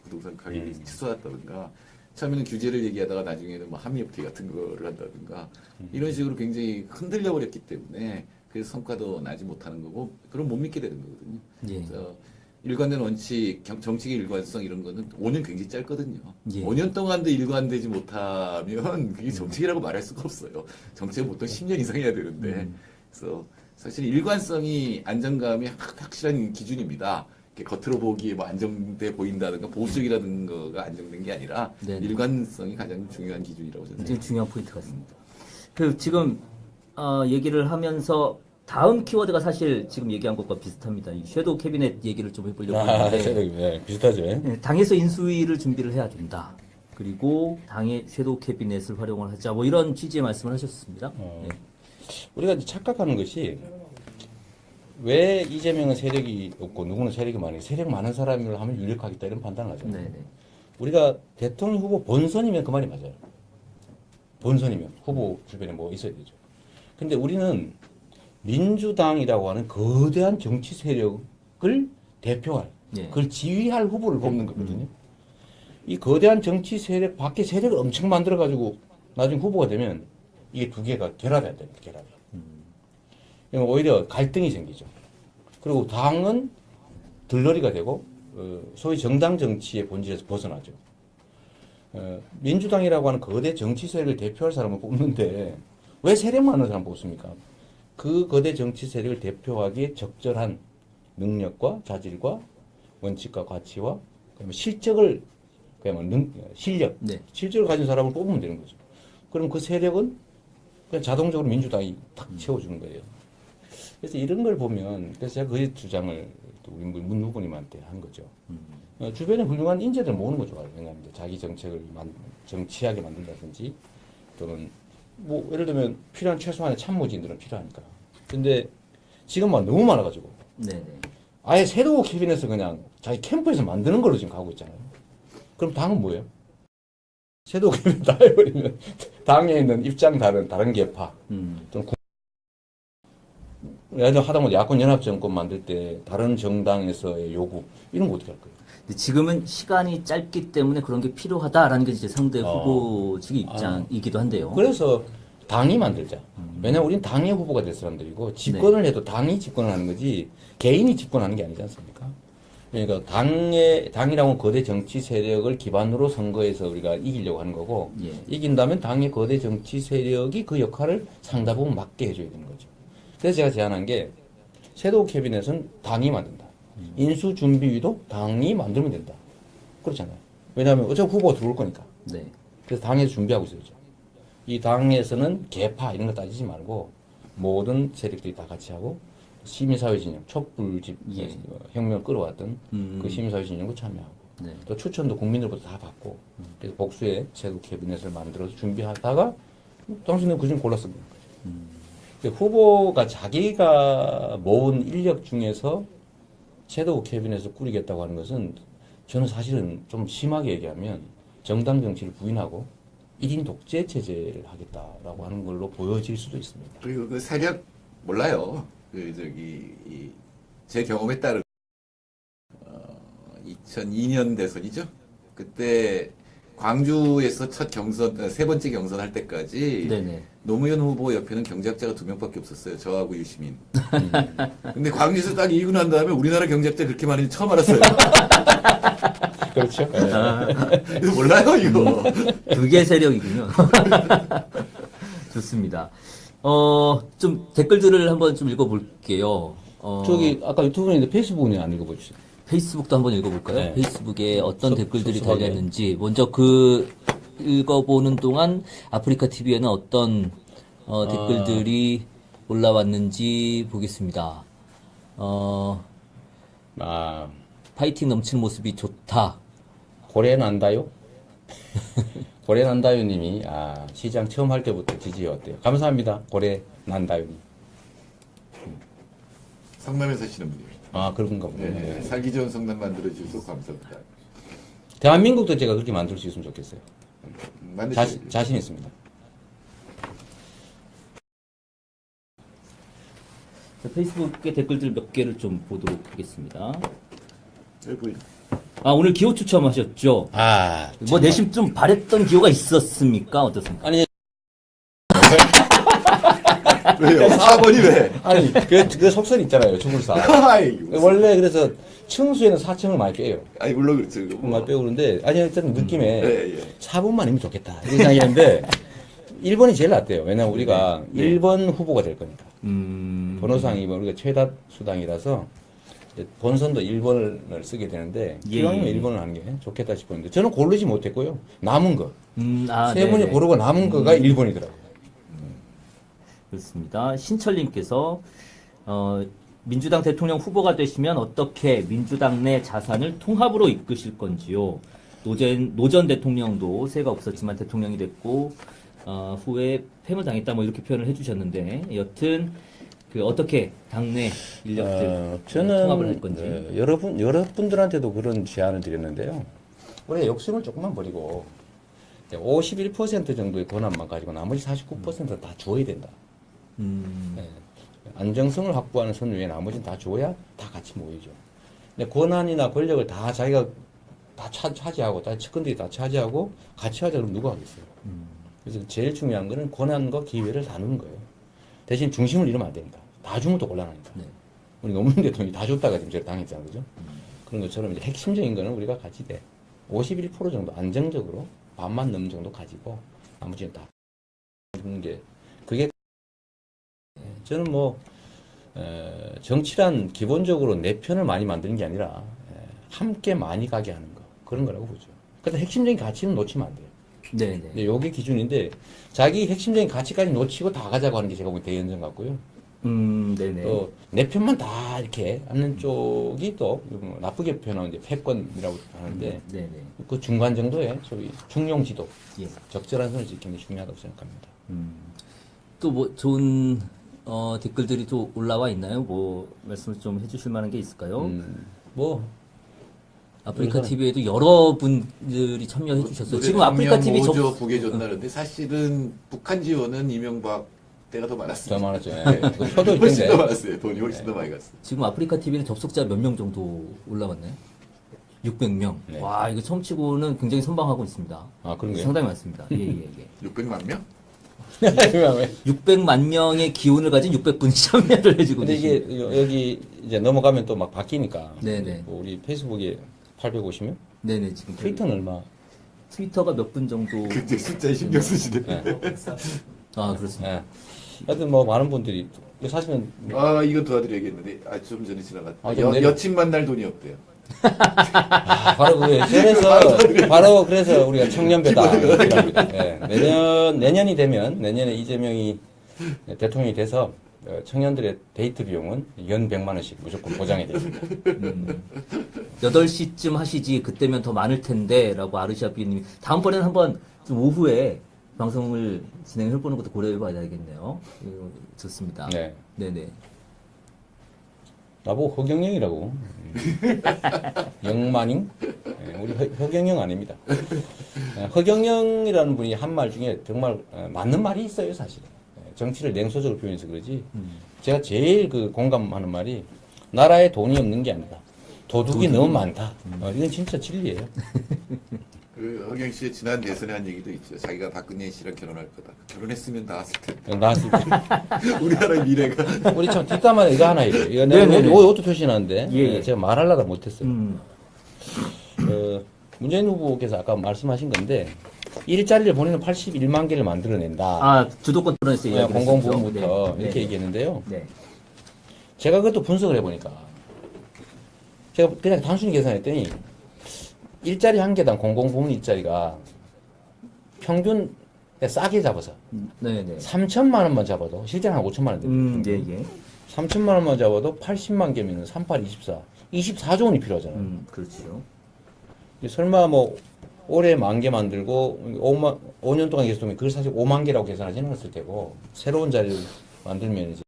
부동산 가격이 치솟았다든가 처음에는 규제를 얘기하다가 나중에는 뭐 한미협회 같은 거를 한다든가 이런 식으로 굉장히 흔들려 버렸기 때문에 그래서 성과도 나지 못하는 거고 그럼 못 믿게 되는 거거든요. 예. 그래서 일관된 원칙, 정책의 일관성 이런 거는 5년 굉장히 짧거든요. 예. 5년 동안도 일관되지 못하면 그게 정책이라고 말할 수가 없어요. 정책은 보통 10년 이상 해야 되는데. 그래서 사실 일관성이 안정감이 확실한 기준입니다. 이렇게 겉으로 보기에 뭐 안정돼 보인다든가 보수적이라는 거가 안정된 게 아니라 네네. 일관성이 가장 중요한 기준이라고 저는 굉장히 중요한 포인트 같습니다. 그 지금 얘기를 하면서 다음 키워드가 사실 지금 얘기한 것과 비슷합니다. 이 섀도우 캐비넷 얘기를 좀 해보려고 하는데 비슷하죠. 네, 당에서 인수위를 준비를 해야 된다. 그리고 당의 섀도우 캐비넷을 활용을 하자. 뭐 이런 취지의 말씀을 하셨습니다. 네. 우리가 이제 착각하는 것이 왜 이재명은 세력이 없고 누구는 세력이 많이 세력 많은 사람을 하면 유력하겠다 이런 판단을 하잖아요. 네네. 우리가 대통령 후보 본선이면 그 말이 맞아요. 본선이면 후보 주변에 뭐 있어야 되죠. 근데 우리는 민주당이라고 하는 거대한 정치 세력을 대표할, 네. 그걸 지휘할 후보를 뽑는 거거든요. 이 거대한 정치 세력 밖에 세력을 엄청 만들어가지고 나중에 후보가 되면 이게 두 개가 결합이 안 됩니다. 결합이. 그러면 오히려 갈등이 생기죠. 그리고 당은 들러리가 되고 소위 정당 정치의 본질에서 벗어나죠. 민주당이라고 하는 거대 정치 세력을 대표할 사람을 뽑는데 왜 세력 많은 사람 뽑습니까? 그 거대 정치 세력을 대표하기에 적절한 능력과 자질과 원칙과 가치와 그다음에 실적을 그야말로 실력, 네. 실적을 가진 사람을 뽑으면 되는 거죠. 그럼 그 세력은 그냥 자동적으로 민주당이 탁 채워주는 거예요. 그래서 이런 걸 보면 그래서 제가 그 주장을 또 우리 문 후보님한테 한 거죠. 주변에 훌륭한 인재들 모으는 거 좋아요. 왜냐하면 자기 정책을 정치하게 만든다든지 또는 뭐 예를 들면 필요한 최소한의 참모진들은 필요하니까. 근데 지금 막 너무 많아가지고 네네. 아예 섀도우 캐비넷을 그냥 자기 캠프에서 만드는 걸로 지금 가고 있잖아요. 그럼 당은 뭐예요? 섀도우 캐비넷 다 해버리면 당에 있는 입장 다른 계파 또는 예를 들어 하다못해 야권 연합 정권 만들 때 다른 정당에서의 요구 이런 거 어떻게 할 거예요? 근데 지금은 시간이 짧기 때문에 그런 게 필요하다라는 게 이제 상대 후보 측의 입장이기도 한데요. 그래서 당이 만들자. 왜냐면 우리는 당의 후보가 될 사람들이고 집권을 해도 당이 집권을 하는 거지 개인이 집권하는 게 아니지 않습니까? 그러니까 당이라고 하는 거대 정치 세력을 기반으로 선거에서 우리가 이기려고 하는 거고 예. 이긴다면 당의 거대 정치 세력이 그 역할을 상당 부분 맡게 해줘야 되는 거죠. 그래서 제가 제안한 게 섀도우 캐비넷은 당이 만든다. 인수준비위도 당이 만들면 된다. 그렇잖아요. 왜냐하면 어차피 후보가 들어올 거니까. 네. 그래서 당에서 준비하고 있어야죠. 이 당에서는 계파 이런 거 따지지 말고 모든 세력들이 다 같이 하고 시민사회 진영, 촛불 혁명을 끌어왔던 그 시민사회 진영도 참여하고 네. 또 추천도 국민들부터 다 받고 그래서 복수의 섀도우 캐비넷을 만들어서 준비하다가 당신은 그중 골랐습니다. 후보가 자기가 모은 인력 중에서 섀도우 캐비넷을 꾸리겠다고 하는 것은 저는 사실은 좀 심하게 얘기하면 정당 정치를 부인하고 1인 독재 체제를 하겠다라고 하는 걸로 보여질 수도 있습니다. 그리고 그 세력 몰라요. 제 경험에 따르면 2002년 대선이죠. 그때 광주에서 첫 경선, 세 번째 경선 할 때까지 네네. 노무현 후보 옆에는 경제학자가 2명밖에 없었어요. 저하고 유시민. 근데 광주에서 딱 이기고 난 다음에 우리나라 경제학자 그렇게 많은지 처음 알았어요. 그렇죠. 이거 몰라요, 이거. 그게 세력이군요. 좋습니다. 좀 댓글들을 한번 좀 읽어볼게요. 저기 아까 유튜브에 있는데 페이스북은 안 읽어보시죠. 페이스북도 한번 읽어볼까요? 네. 페이스북에 어떤 댓글들이 섭섭하게. 달렸는지 먼저 읽어보는 동안 아프리카 TV에는 어떤 댓글들이 올라왔는지 보겠습니다. 파이팅 넘치는 모습이 좋다. 고래 난다요? 고래 난다요 님이 시장 처음 할 때부터 지지해왔대요. 감사합니다. 고래 난다요 님. 성남에 사시는 분이에요. 그런가 보네. 네, 살기 좋은 성남 만들어주셔서 감사합니다. 대한민국도 제가 그렇게 만들 수 있으면 좋겠어요. 만드셔야죠. 자신 있습니다. 자, 페이스북의 댓글들 몇 개를 좀 보도록 하겠습니다. 여기 보이죠? 오늘 기호 추첨하셨죠? 뭐 내심 좀 바랬던 기호가 있었습니까? 어떻습니까? 아니 왜요? 4번이 왜? 아니 그 속설 있잖아요. 주물사. 아이고. 원래 그래서 층수에는 4층을 많이 빼요. 아니 물론 그렇죠. 이거 뭐. 많이 빼고 그러는데 아니 일단 느낌에 예. 4번만이면 좋겠다 이런 생각이었는데 1번이 제일 낫대요. 왜냐면 우리가 네. 1번 후보가 될 거니까. 번호상 2번 우리가 최다 수당이라서 이제 본선도 1번을 쓰게 되는데 예, 기왕이면 예. 1번을 하는 게 좋겠다 싶었는데 저는 고르지 못했고요. 남은 거. 세 네네. 분이 고르고 남은 거가 1번이더라고요. 그렇습니다. 신철님께서 민주당 대통령 후보가 되시면 어떻게 민주당 내 자산을 통합으로 이끄실 건지요. 노전 대통령도 새가 없었지만 대통령이 됐고 후에 팽을 당했다 뭐 이렇게 표현을 해주셨는데 여튼 어떻게 당내 인력들 통합을 할 건지. 여러분들한테도 그런 제안을 드렸는데요. 우리가 욕심을 조금만 버리고 51% 정도의 권한만 가지고 나머지 49%는 다 주어야 된다. 네. 안정성을 확보하는 선 외에 나머지는 다 줘야 다 같이 모이죠. 근데 권한이나 권력을 다 자기가 다 차지하고, 다 측근들이 다 차지하고 같이 하자 그러면 누가 하겠어요. 그래서 제일 중요한 거는 권한과 기회를 나누는 거예요. 대신 중심을 잃으면 안 됩니다. 다 주면 또 곤란하니까. 네. 우리 노무현 대통령이 다 줬다가 지금 저를 당했잖아요. 그죠? 그런 것처럼 이제 핵심적인 거는 우리가 가지되 51% 정도 안정적으로 반만 넘는 정도 가지고 나머지는 다 주는 게 그게 저는 정치란 기본적으로 내 편을 많이 만드는 게 아니라 함께 많이 가게 하는 거 그런 거라고 보죠. 그래서 핵심적인 가치는 놓치면 안 돼요. 네네. 근데 요게 기준인데 자기 핵심적인 가치까지 놓치고 다 가자고 하는 게 제가 보기엔 대연정 같고요. 네네. 또 내 편만 다 이렇게 하는 쪽이 또 나쁘게 표현하면 이제 패권이라고 하는데 네네. 그 중간 정도의 소위 중용지도 예. 적절한 선을 지키는 게 중요하다고 생각합니다. 또 뭐 좋은 댓글들이 또 올라와 있나요? 뭐 말씀을 좀 해주실 만한 게 있을까요? 아프리카 TV에도 여러분들이 참여해 주셨어요. 지금 아프리카 TV 모조 북에 줬다는데 사실은 북한 지원은 이명박 때가 더 많았어요. 더 많았죠. 그 표도 훨씬 있던데. 더 많았어요. 돈이 훨씬 더 많이 갔어요. 지금 아프리카 TV는 접속자 몇 명 정도 올라왔나요? 600명. 네. 와, 이거 처음 치고는 굉장히 선방하고 있습니다. 그런가요? 상당히 많습니다. 예. 600만 명? 600만 명의 기운을 가진 600분이 참여를 해주고 근데 이게 계십니다. 여기 이제 넘어가면 또 막 바뀌니까. 네네. 뭐 우리 페이스북에 850명? 네네, 지금. 트위터는 얼마? 트위터가 몇 분 정도. 굉장히 숫자에 신경 쓰시네. 그렇습니다. 예. 하여튼 뭐 많은 분들이 사실은 이거 도와드려야겠는데 좀 전에 지나갔다. 좀 내려. 여친 만날 돈이 없대요. 바로 그래서 우리가 청년배다. 예. 내년이 되면 내년에 이재명이 대통령이 돼서 청년들의 데이트 비용은 연 100만 원씩 무조건 보장이 됩니다. 8시쯤 하시지 그때면 더 많을 텐데 라고 아르샤비님이 다음번에는 한번 좀 오후에 방송을 진행해보는 것도 고려해봐야겠네요. 좋습니다. 네. 네네. 나보고 허경영이라고. 영만잉? 우리 허경영 아닙니다. 허경영이라는 분이 한 말 중에 정말 맞는 말이 있어요, 사실. 정치를 냉소적으로 표현해서 그러지. 제가 제일 그 공감하는 말이 나라에 돈이 없는 게 아니다. 도둑이 너무 많다. 이건 진짜 진리예요. 그 허경 씨의 지난 대선에 한 얘기도 있죠. 자기가 박근혜 씨랑 결혼할 거다. 결혼했으면 나왔을 텐데. 나왔을 때. 우리나라의 미래가. 우리 참 뒷담화에 이거 하나 이래. 이거 내가 네네네. 이것도 표시하는데 예, 예. 제가 말하려다 못했어요. 문재인 후보께서 아까 말씀하신 건데 일자리를 보내는 81만 개를 만들어낸다. 아, 주도권 토론에서 이야기를 공공부문부터 했었죠. 이렇게 네. 얘기했는데요. 네. 제가 그것도 분석을 해보니까 제가 그냥 단순히 계산했더니 일자리 한 개당 공공부문 일자리가 평균 싸게 잡아서 네네. 3천만 원만 잡아도 실제는 한 5천만 원 됩니다. 예, 예. 3천만 원만 잡아도 80만 개면 38, 24조 원이 필요하잖아요. 그렇죠. 설마 뭐 올해 10,000개 만들고 5년 동안 계속 하면 그걸 사실 5만 개라고 계산하지 않았을 테고 새로운 자리를 만들면 이제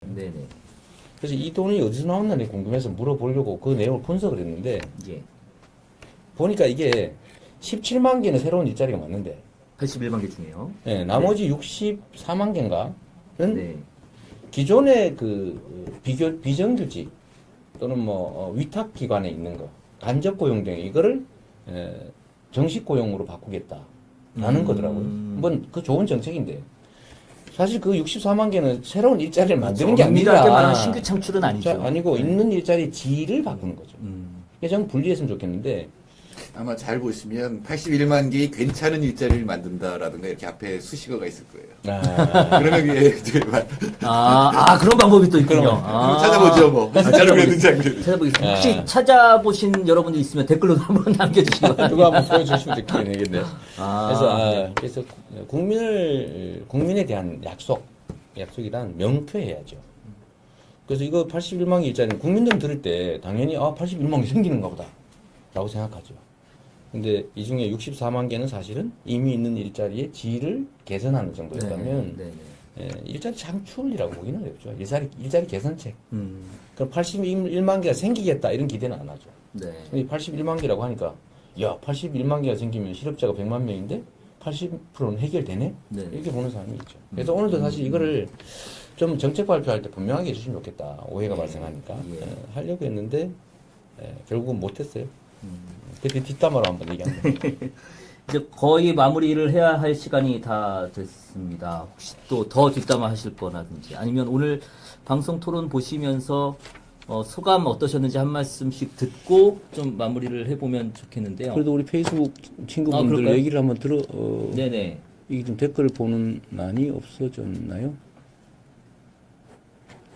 네네. 그래서 이 돈이 어디서 나왔나 궁금해서 물어보려고 그 내용을 분석을 했는데 예. 보니까 이게 17만 개는 새로운 일자리가 맞는데 81만 개 중에요. 예, 나머지 64만 개인가는 네. 기존의 그 비정규직 또는 뭐 위탁 기관에 있는 거 간접 고용 등 이거를 정식 고용으로 바꾸겠다라는 거더라고요. 그 좋은 정책인데 사실 그 64만 개는 새로운 일자리를 만드는 게 엄밀하게 아니라 말하면 신규 창출은 아니죠. 아니고 네. 있는 일자리 질을 바꾸는 거죠. 그래서 저는 분리했으면 좋겠는데 아마 잘 보시면 81만 개의 괜찮은 일자리를 만든다라든가 이렇게 앞에 수식어가 있을 거예요. 그러면 이게 그런 방법이 또 있군요. 찾아보죠 뭐. 진짜로 그랬는지 안 그랬는지. 찾아보겠습니다. 혹시 찾아보신 여러분들 있으면 댓글로 한번 남겨주시기 바랍니다. 그거 한번 보여주시면 좋겠네요. 그래서 국민에 대한 약속이란 명쾌해야죠. 그래서 이거 81만 개 일자리는 국민들 들을 때 당연히 81만 개 생기는가 보다 라고 생각하죠. 근데 이 중에 64만 개는 사실은 이미 있는 일자리의 질을 개선하는 정도였다면 일자리 창출이라고 보기는 어렵죠. 일자리 개선책. 그럼 81만 개가 생기겠다 이런 기대는 안 하죠. 네. 근데 81만 개라고 하니까 81만 개가 생기면 실업자가 100만 명인데 80%는 해결되네? 네. 이렇게 보는 사람이 있죠. 그래서 오늘도 사실 이거를 좀 정책 발표할 때 분명하게 해주시면 좋겠다. 오해가 발생하니까. 하려고 했는데 결국은 못했어요. 그때 뒷담화로 한번 얘기합니다. 이제 거의 마무리를 해야 할 시간이 다 됐습니다. 혹시 또 더 뒷담화 하실 거라든지 아니면 오늘 방송 토론 보시면서 소감 어떠셨는지 한 말씀씩 듣고 좀 마무리를 해보면 좋겠는데요. 그래도 우리 페이스북 친구분들 그럴까요? 얘기를 한번 네네. 이게 좀 댓글 보는 난이 없어졌나요?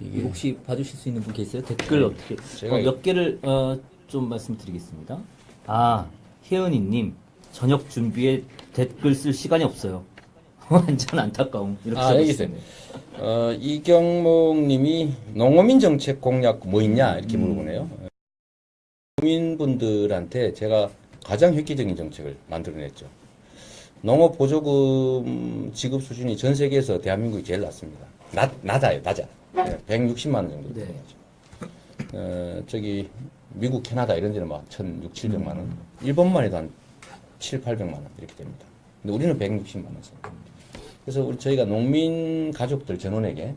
이게 혹시 봐주실 수 있는 분 계세요? 댓글 어떻게? 제가 몇 개를 좀 말씀드리겠습니다. 혜은이님 저녁 준비에 댓글 쓸 시간이 없어요. 완전 안타까움. 이렇게 여기 있어요. 써주시네요. 이경목님이 농어민 정책 공약 뭐 있냐 이렇게 물어보네요. 국민분들한테 제가 가장 획기적인 정책을 만들어냈죠. 농업 보조금 지급 수준이 전 세계에서 대한민국이 제일 낮습니다. 낮아요. 160만 원 정도 네. 되죠. 저기 미국, 캐나다 이런 데는 막 1,600, 700만 원. 일본만 해도 한 7, 800만 원 이렇게 됩니다. 근데 우리는 160만 원 씁니다. 그래서 저희가 농민 가족들 전원에게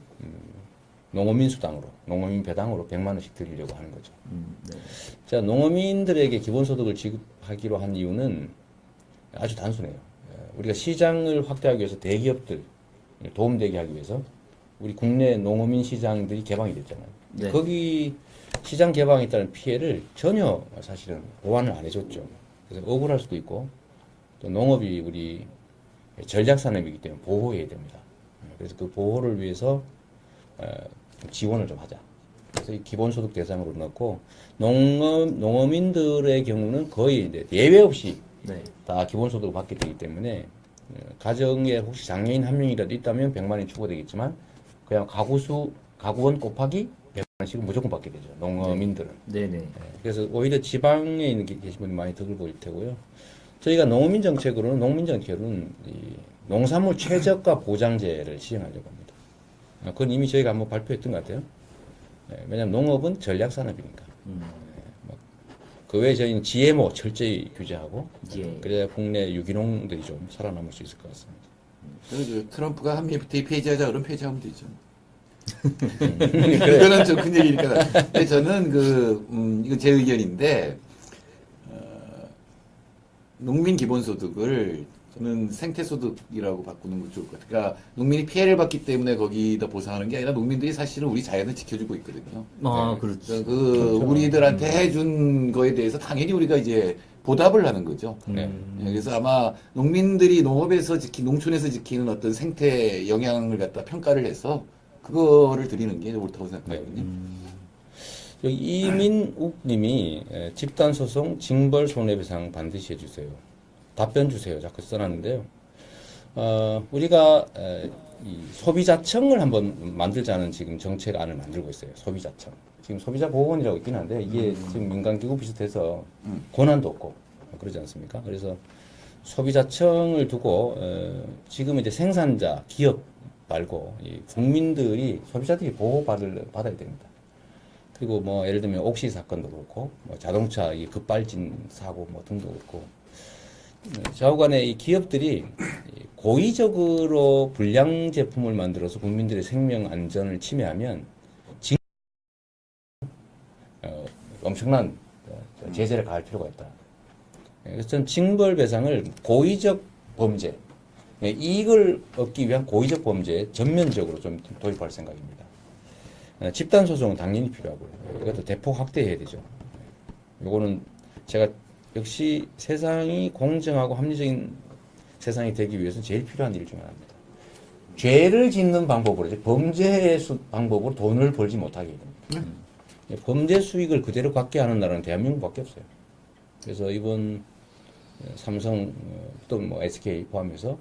농어민 수당으로, 농어민 배당으로 100만 원씩 드리려고 하는 거죠. 네. 자, 농어민들에게 기본소득을 지급하기로 한 이유는 아주 단순해요. 우리가 시장을 확대하기 위해서 대기업들 도움되게 하기 위해서 우리 국내 농어민 시장들이 개방이 됐잖아요. 네. 거기 시장 개방에 따른 피해를 전혀 사실은 보완을 안 해줬죠. 그래서 억울할 수도 있고 또 농업이 우리 전략산업이기 때문에 보호해야 됩니다. 그래서 그 보호를 위해서 지원을 좀 하자. 그래서 이 기본소득 대상으로 넣고 농어민들의 경우는 거의 이제 예외 없이 네. 다 기본소득을 받게 되기 때문에 가정에 혹시 장애인 한 명이라도 있다면 100만 원이 추가되겠지만 그냥 가구원 곱하기 100만 원씩은 무조건 받게 되죠. 농어민들은. 네네. 그래서 오히려 지방에 있는 계신 분이 많이 덕을 보일 테고요. 저희가 농민 정책으로는 이 농산물 최저가 보장제를 시행하려고 합니다. 그건 이미 저희가 한번 발표했던 것 같아요. 왜냐하면 농업은 전략산업이니까. 그 외에 저희는 GMO 철저히 규제하고 예. 그래야 국내 유기농들이 좀 살아남을 수 있을 것 같습니다. 그래서 트럼프가 한미 FTA 폐지하자 그러면 폐지하면 되죠. 이거는 좀 큰 얘기니까. 근데 저는 이건 제 의견인데, 농민 기본소득을 저는 생태소득이라고 바꾸는 게 좋을 것 같아요. 그러니까 농민이 피해를 받기 때문에 거기다 보상하는 게 아니라 농민들이 사실은 우리 자연을 지켜주고 있거든요. 아, 네. 그렇죠. 우리들한테 해준 거에 대해서 당연히 우리가 이제 보답을 하는 거죠. 네. 그래서 아마 농민들이 농업에서 농촌에서 지키는 어떤 생태 영향을 갖다 평가를 해서 그거를 드리는 게 옳다고 생각하거든요. 여기 이민욱 님이 집단소송 징벌 손해배상 반드시 해주세요. 답변 주세요. 자꾸 써놨는데요. 우리가 이 소비자청을 한번 만들자는 지금 정책안을 만들고 있어요. 소비자청. 지금 소비자보호원이라고 있긴 한데 이게 지금 민간기구 비슷해서 권한도 없고 그러지 않습니까? 그래서 소비자청을 두고 지금 이제 생산자, 기업 말고 이 국민들이 소비자들이 받아야 됩니다. 그리고 뭐 예를 들면 옥시 사건도 그렇고 뭐 자동차 이 급발진 사고 뭐 등도 그렇고 좌우간에 이 기업들이 고의적으로 불량 제품을 만들어서 국민들의 생명 안전을 침해하면 엄청난 제재를 가할 필요가 있다. 그래서 저는 징벌 배상을 고의적 범죄, 이익을 얻기 위한 고의적 범죄에 전면적으로 좀 도입할 생각입니다. 집단 소송은 당연히 필요하고요. 이것도 대폭 확대해야 되죠. 요거는 제가 역시 세상이 공정하고 합리적인 세상이 되기 위해서 제일 필요한 일 중에 하나입니다. 죄를 짓는 방법으로, 범죄의 방법으로 돈을 벌지 못하게 됩니다. 범죄 수익을 그대로 갖게 하는 나라는 대한민국밖에 없어요. 그래서 이번 삼성 또 뭐 SK 포함해서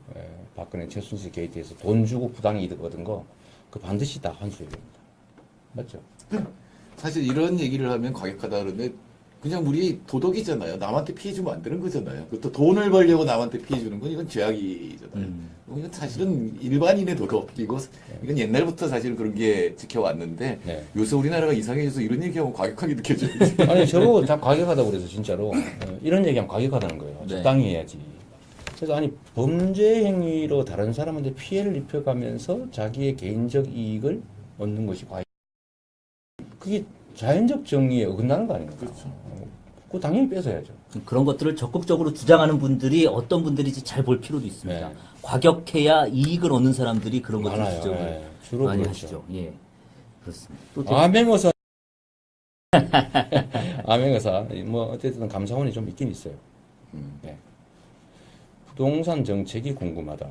박근혜 최순실 게이트에서 돈 주고 부당 이득 얻은 거 그 반드시 다 환수해야 됩니다. 맞죠? 사실 이런 얘기를 하면 과격하다 그러는데 그냥 우리 도덕이잖아요. 남한테 피해 주면 안 되는 거잖아요. 또 돈을 벌려고 남한테 피해 주는 건 이건 죄악이잖아요. 이건 사실은 일반인의 도덕이고 이건 옛날부터 사실 그런 게 지켜왔는데 네. 요새 우리나라가 이상해져서 이런 얘기하면 과격하게 느껴져요. 아니 저보고 다 과격하다고 그래서 진짜로 이런 얘기하면 과격하다는 거예요. 네. 적당히 해야지. 그래서 아니 범죄 행위로 다른 사람한테 피해를 입혀가면서 자기의 개인적 이익을 얻는 것이 과연 그게 자연적 정의에 어긋나는 거 아닙니까? 그렇죠. 그거 당연히 뺏어야죠. 그런 것들을 적극적으로 주장하는 분들이 어떤 분들인지 잘 볼 필요도 있습니다. 네. 과격해야 이익을 얻는 사람들이 그런 것들 많아요. 주장을 네. 주로 많이 그렇죠. 하시죠. 예, 그렇습니다. 또 암행어사 암행어사 뭐 어쨌든 감사원이 좀 있긴 있어요. 네. 부동산 정책이 궁금하다.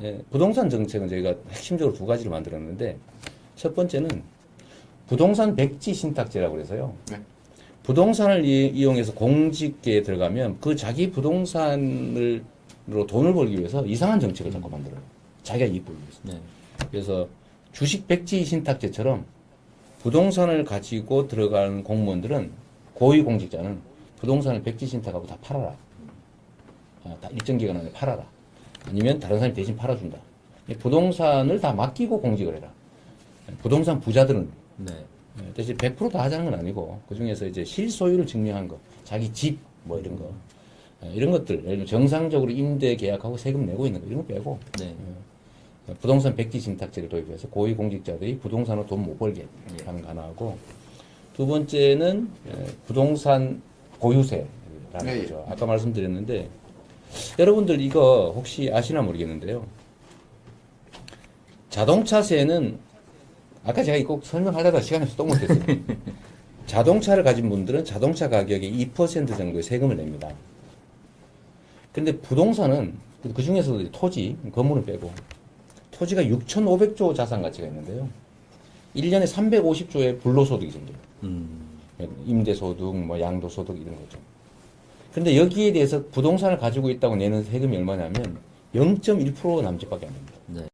예, 부동산 정책은 저희가 핵심적으로 두 가지를 만들었는데 첫 번째는 부동산 백지 신탁제라고 그래서요. 네. 부동산을 이용해서 공직계에 들어가면 그 자기 부동산으로 돈을 벌기 위해서 이상한 정책을 자꾸 만들어요. 자기가 이익 벌기 위해서. 네. 그래서 주식 백지 신탁제처럼 부동산을 가지고 들어가는 공무원들은 고위공직자는 부동산을 백지 신탁하고 다 팔아라. 다 일정 기간 안에 팔아라. 아니면 다른 사람이 대신 팔아준다. 부동산을 다 맡기고 공직을 해라. 부동산 부자들은 네. 대신 100% 다 하자는 건 아니고 그 중에서 이제 실소유를 증명한 거, 자기 집 뭐 이런 거, 이런 것들 예를 들면 정상적으로 임대 계약하고 세금 내고 있는 거 이런 거 빼고 네. 부동산 백지 신탁제를 도입해서 고위공직자들이 부동산으로 돈 못 벌게 하는 거 하나하고 두 번째는 부동산 보유세라는 네. 거죠. 아까 말씀드렸는데 여러분들 이거 혹시 아시나 모르겠는데요. 자동차세는 아까 제가 이거 꼭 설명하려다 시간이 없어서 또 못했어요. 자동차를 가진 분들은 자동차 가격의 2% 정도의 세금을 냅니다. 근데 부동산은 그 중에서도 토지, 건물을 빼고 토지가 6,500조 자산 가치가 있는데요. 1년에 350조의 불로소득이 생겨요. 임대소득, 뭐 양도소득 이런 거죠. 근데 여기에 대해서 부동산을 가지고 있다고 내는 세금이 얼마냐면 0.1% 남짓밖에 안 됩니다. 네.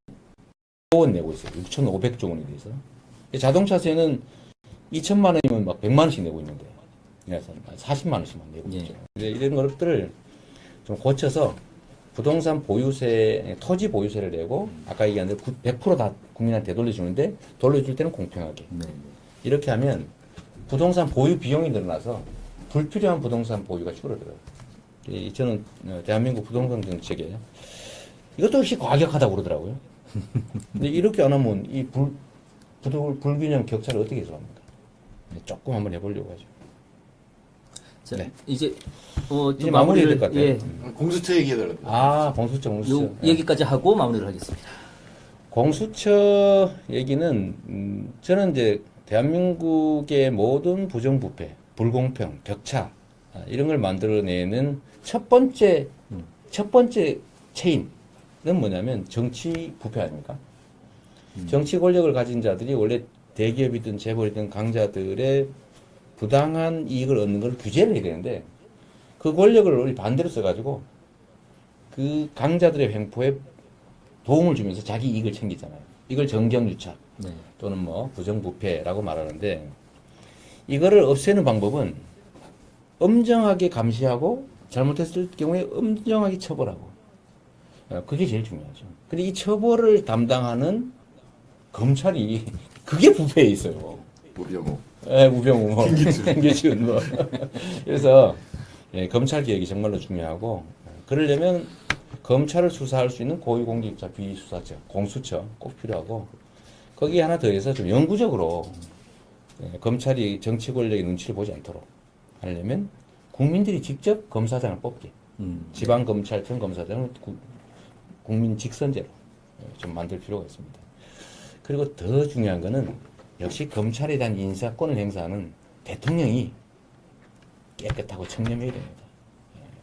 5원 내고 있어요. 6,500조 원에 대해서. 자동차세는 2천만 원이면 막 100만 원씩 내고 있는데, 그래서 40만 원씩만 내고 예. 있죠. 이런 것들을 좀 고쳐서 부동산 보유세, 토지 보유세를 내고, 아까 얘기한 대로 100%다 국민한테 돌려주는데, 돌려줄 때는 공평하게. 네. 이렇게 하면 부동산 보유 비용이 늘어나서 불필요한 부동산 보유가 줄어들어요. 저는 대한민국 부동산 정책에 이것도 역시 과격하다고 그러더라고요. 근데 이렇게 안 하면 이 불균형 격차를 어떻게 해소합니까? 조금 한번 해보려고 하죠. 자, 네. 이제 이제 좀 마무리해야 될 마무리를 것 같아요. 예, 공수처 얘기해달라고. 공수처. 요 네. 얘기까지 하고 마무리를 하겠습니다. 공수처 얘기는 저는 이제 대한민국의 모든 부정부패, 불공평, 격차 이런 걸 만들어내는 첫 번째 체인은 뭐냐면 정치 부패 아닙니까? 정치 권력을 가진 자들이 원래 대기업이든 재벌이든 강자들의 부당한 이익을 얻는 걸 규제를 해야 되는데 그 권력을 우리 반대로 써가지고 그 강자들의 횡포에 도움을 주면서 자기 이익을 챙기잖아요. 이걸 정경유착 네. 또는 뭐 부정부패라고 말하는데 이거를 없애는 방법은 엄정하게 감시하고 잘못했을 경우에 엄정하게 처벌하고 그게 제일 중요하죠. 근데 이 처벌을 담당하는 검찰이 그게 부패에 있어요. 우병우. 예, 우병우, 뭐, 김기춘, 뭐. 그래서 예, 검찰 개혁이 정말로 중요하고 그러려면 검찰을 수사할 수 있는 고위공직자 비수사처, 공수처 꼭 필요하고 거기에 하나 더해서 좀 영구적으로 검찰이 정치 권력의 눈치를 보지 않도록 하려면 국민들이 직접 검사장을 뽑게 지방검찰청 검사장을 국민 직선제로 좀 만들 필요가 있습니다. 그리고 더 중요한 거는 역시 검찰에 대한 인사권을 행사하는 대통령이 깨끗하고 청렴해야 됩니다.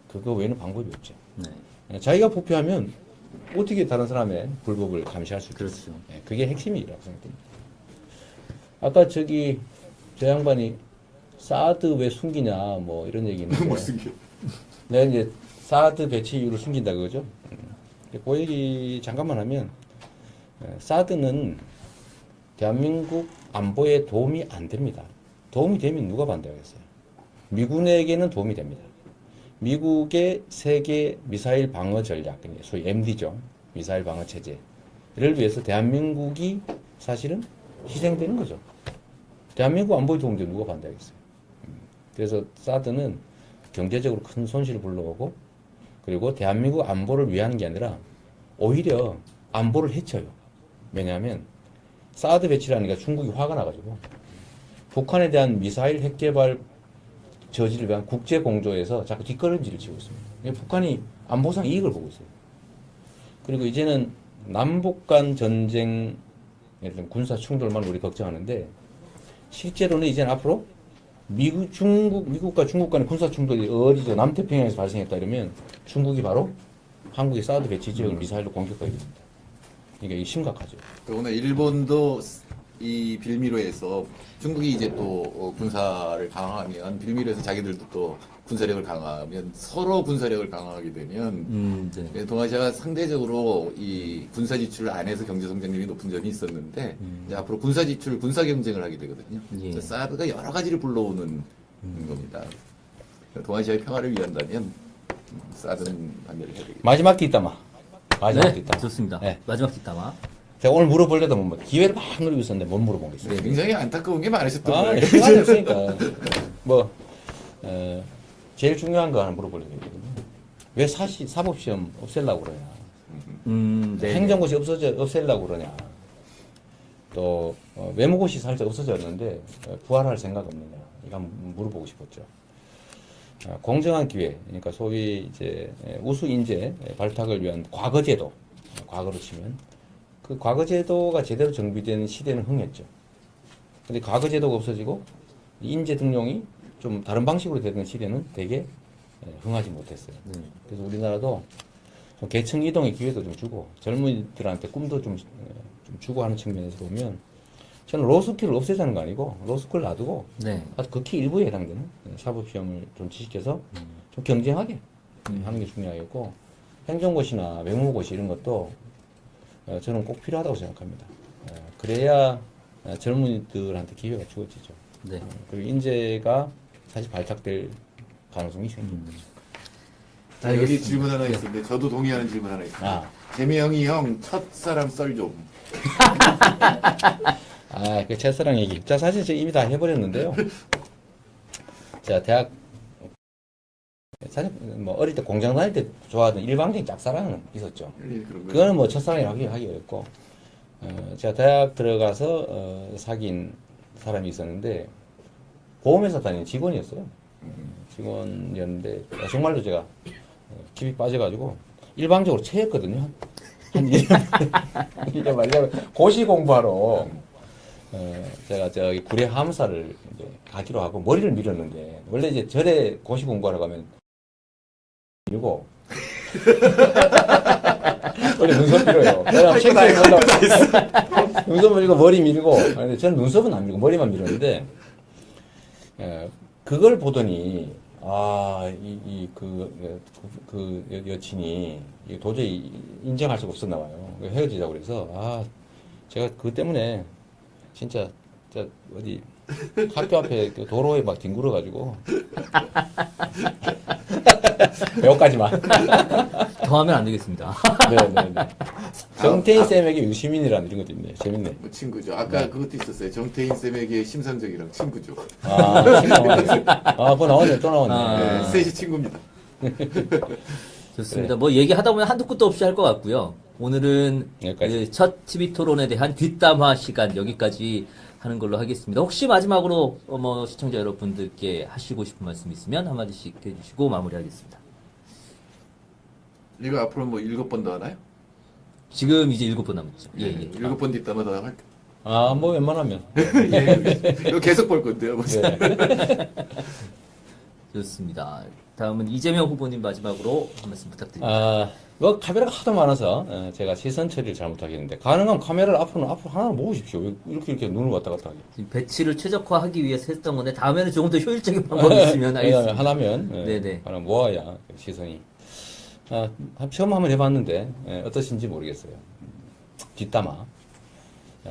그거 외에는 방법이 없죠. 네. 자기가 부패하면 어떻게 다른 사람의 불법을 감시할 수 있겠어요? 그렇죠. 그게 핵심이라고 생각됩니다. 아까 저 양반이 사드 왜 숨기냐 뭐 이런 얘기 있는데 뭘 숨겨? 내가 이제 사드 배치 이유를 숨긴다 그거죠. 그 얘기 잠깐만 하면 사드는 대한민국 안보에 도움이 안 됩니다. 도움이 되면 누가 반대하겠어요? 미군에게는 도움이 됩니다. 미국의 세계 미사일 방어 전략, 소위 MD죠. 미사일 방어 체제를 위해서 대한민국이 사실은 희생되는 거죠. 대한민국 안보에 도움되면 누가 반대하겠어요? 그래서 사드는 경제적으로 큰 손실을 불러오고 그리고 대한민국 안보를 위하는 게 아니라 오히려 안보를 해쳐요. 왜냐하면 사드 배치를 하니까 중국이 화가 나가지고 북한에 대한 미사일 핵 개발 저지를 위한 국제 공조에서 자꾸 뒷걸음질을 치고 있습니다. 북한이 안보상 이익을 보고 있어요. 그리고 이제는 남북 간 전쟁, 군사 충돌만 우리 걱정하는데 실제로는 이제는 앞으로 미국과 중국 간의 군사 충돌이 어디서 남태평양에서 발생했다 이러면 중국이 바로 한국의 사드 배치 지역을 미사일로 공격하게 됩니다. 이게 심각하죠. 오늘 일본도 이 빌미로에서 중국이 이제 또 군사를 강화하면 빌미로에서 자기들도 또 군사력을 강화하면 서로 군사력을 강화하게 되면 네. 동아시아가 상대적으로 이 군사 지출 안에서 경제 성장률이 높은 점이 있었는데 이제 앞으로 군사 지출, 군사 경쟁을 하게 되거든요. 예. 그래서 사드가 여러 가지를 불러오는 겁니다. 동아시아의 평화를 위한다면 사드는 반대를 해야 되겠죠. 마지막 뒷담화. 마지막 네, 뒷담화. 좋습니다. 네. 마지막 뒷담화. 제가 오늘 물어보려다 보면 기회를 막 누리고 있었는데 못 물어보겠어요. 네, 굉장히 안타까운 게 많으셨던 아, 거예요. 시간이 없으니까. 제일 중요한 거 하나 물어보려고 했거든요. 왜 사법시험 없애려고 그러냐. 네. 행정고시 없애려고 그러냐. 또, 외무고시 살짝 없어졌는데, 부활할 생각 없느냐. 이거 한번 물어보고 싶었죠. 공정한 기회, 그러니까 소위 이제 우수 인재 발탁을 위한 과거제도, 과거로 치면 그 과거제도가 제대로 정비된 시대는 흥했죠. 근데 과거제도가 없어지고 인재 등용이 좀 다른 방식으로 되는 시대는 되게 흥하지 못했어요. 그래서 우리나라도 좀 계층 이동의 기회도 좀 주고 젊은이들한테 꿈도 좀 주고 하는 측면에서 보면 저는 로스쿨을 없애자는 거 아니고 로스쿨 놔두고 네. 아주 극히 일부에 해당되는 사법시험을 좀 지식해서 좀 경쟁하게 하는 게 중요하겠고 행정고시나 외무고시 이런 것도 저는 꼭 필요하다고 생각합니다. 그래야 젊은이들한테 기회가 주어지죠. 네. 그리고 인재가 사실 발탁될 가능성이 생기는 거죠. 자, 여기 질문 하나 있었는데 저도 동의하는 질문 하나 있습니다. 아. 재명이 형 첫사랑 썰 좀. 그 첫사랑 얘기. 자, 사실 저 이미 다 해버렸는데요. 자, 사실 뭐 어릴 때 공장 다닐 때 좋아하던 일방적인 짝사랑은 있었죠. 예, 그런 거. 그거는 뭐 첫사랑이라고 하기 어렵고, 제가 대학 들어가서 사귄 사람이 있었는데 보험회사 다니는 직원이었어요. 직원이었는데 정말로 제가 깊이 빠져가지고 일방적으로 체했거든요. 한 1년 말이냐면 고시 공부하러 제가 저기 구례 함사를 이제 가기로 하고 머리를 밀었는데 원래 이제 절에 고시 공부하러 가면 밀고 원래 눈썹 밀어요. 내가 책상에 올라 눈썹 밀고 머리 밀고 근데 저는 눈썹은 안 밀고 머리만 밀었는데 그걸 보더니 그 여친이 도저히 인정할 수가 없었나 봐요. 헤어지자고 그래서 제가 그것 때문에 진짜 어디 학교 앞에 그 도로에 막 뒹굴어가지고 여기까지만. 더 하면 안 되겠습니다. 네네네. 정태인 쌤에게 유시민이라는 이런 것도 있네. 재밌네. 뭐 친구죠. 아까 그것도 있었어요. 정태인 쌤에게 심상정이랑 친구죠. 그거 나오네. 또 나오네. 네, 셋이 친구입니다. 좋습니다. 뭐 얘기하다 보면 한두 끝도 없이 할 것 같고요. 오늘은 여기까지. 그 첫 TV 토론에 대한 뒷담화 시간 여기까지 하는 걸로 하겠습니다. 혹시 마지막으로 뭐 시청자 여러분들께 하시고 싶은 말씀 있으면 한마디씩 해주시고 마무리하겠습니다. 이거 앞으로 뭐 7번 더 하나요? 지금 이제 7번 남았죠. 예, 예. 7번 뒷담화다 할게요. 뭐 웬만하면. 이거 계속 볼 건데요. 뭐. 네. 좋습니다. 다음은 이재명 후보님 마지막으로 한 말씀 부탁드립니다. 뭐 카메라가 하도 많아서 제가 시선 처리를 잘못하겠는데 가능하면 카메라를 앞으로 하나 모으십시오. 이렇게 눈을 왔다 갔다 하게. 지금 배치를 최적화하기 위해서 했던 건데 다음에는 조금 더 효율적인 방법이 있으면 알겠습니다. 하나면 네네. 하나 모아야 시선이. 처음 한번 해봤는데 어떠신지 모르겠어요. 뒷담화.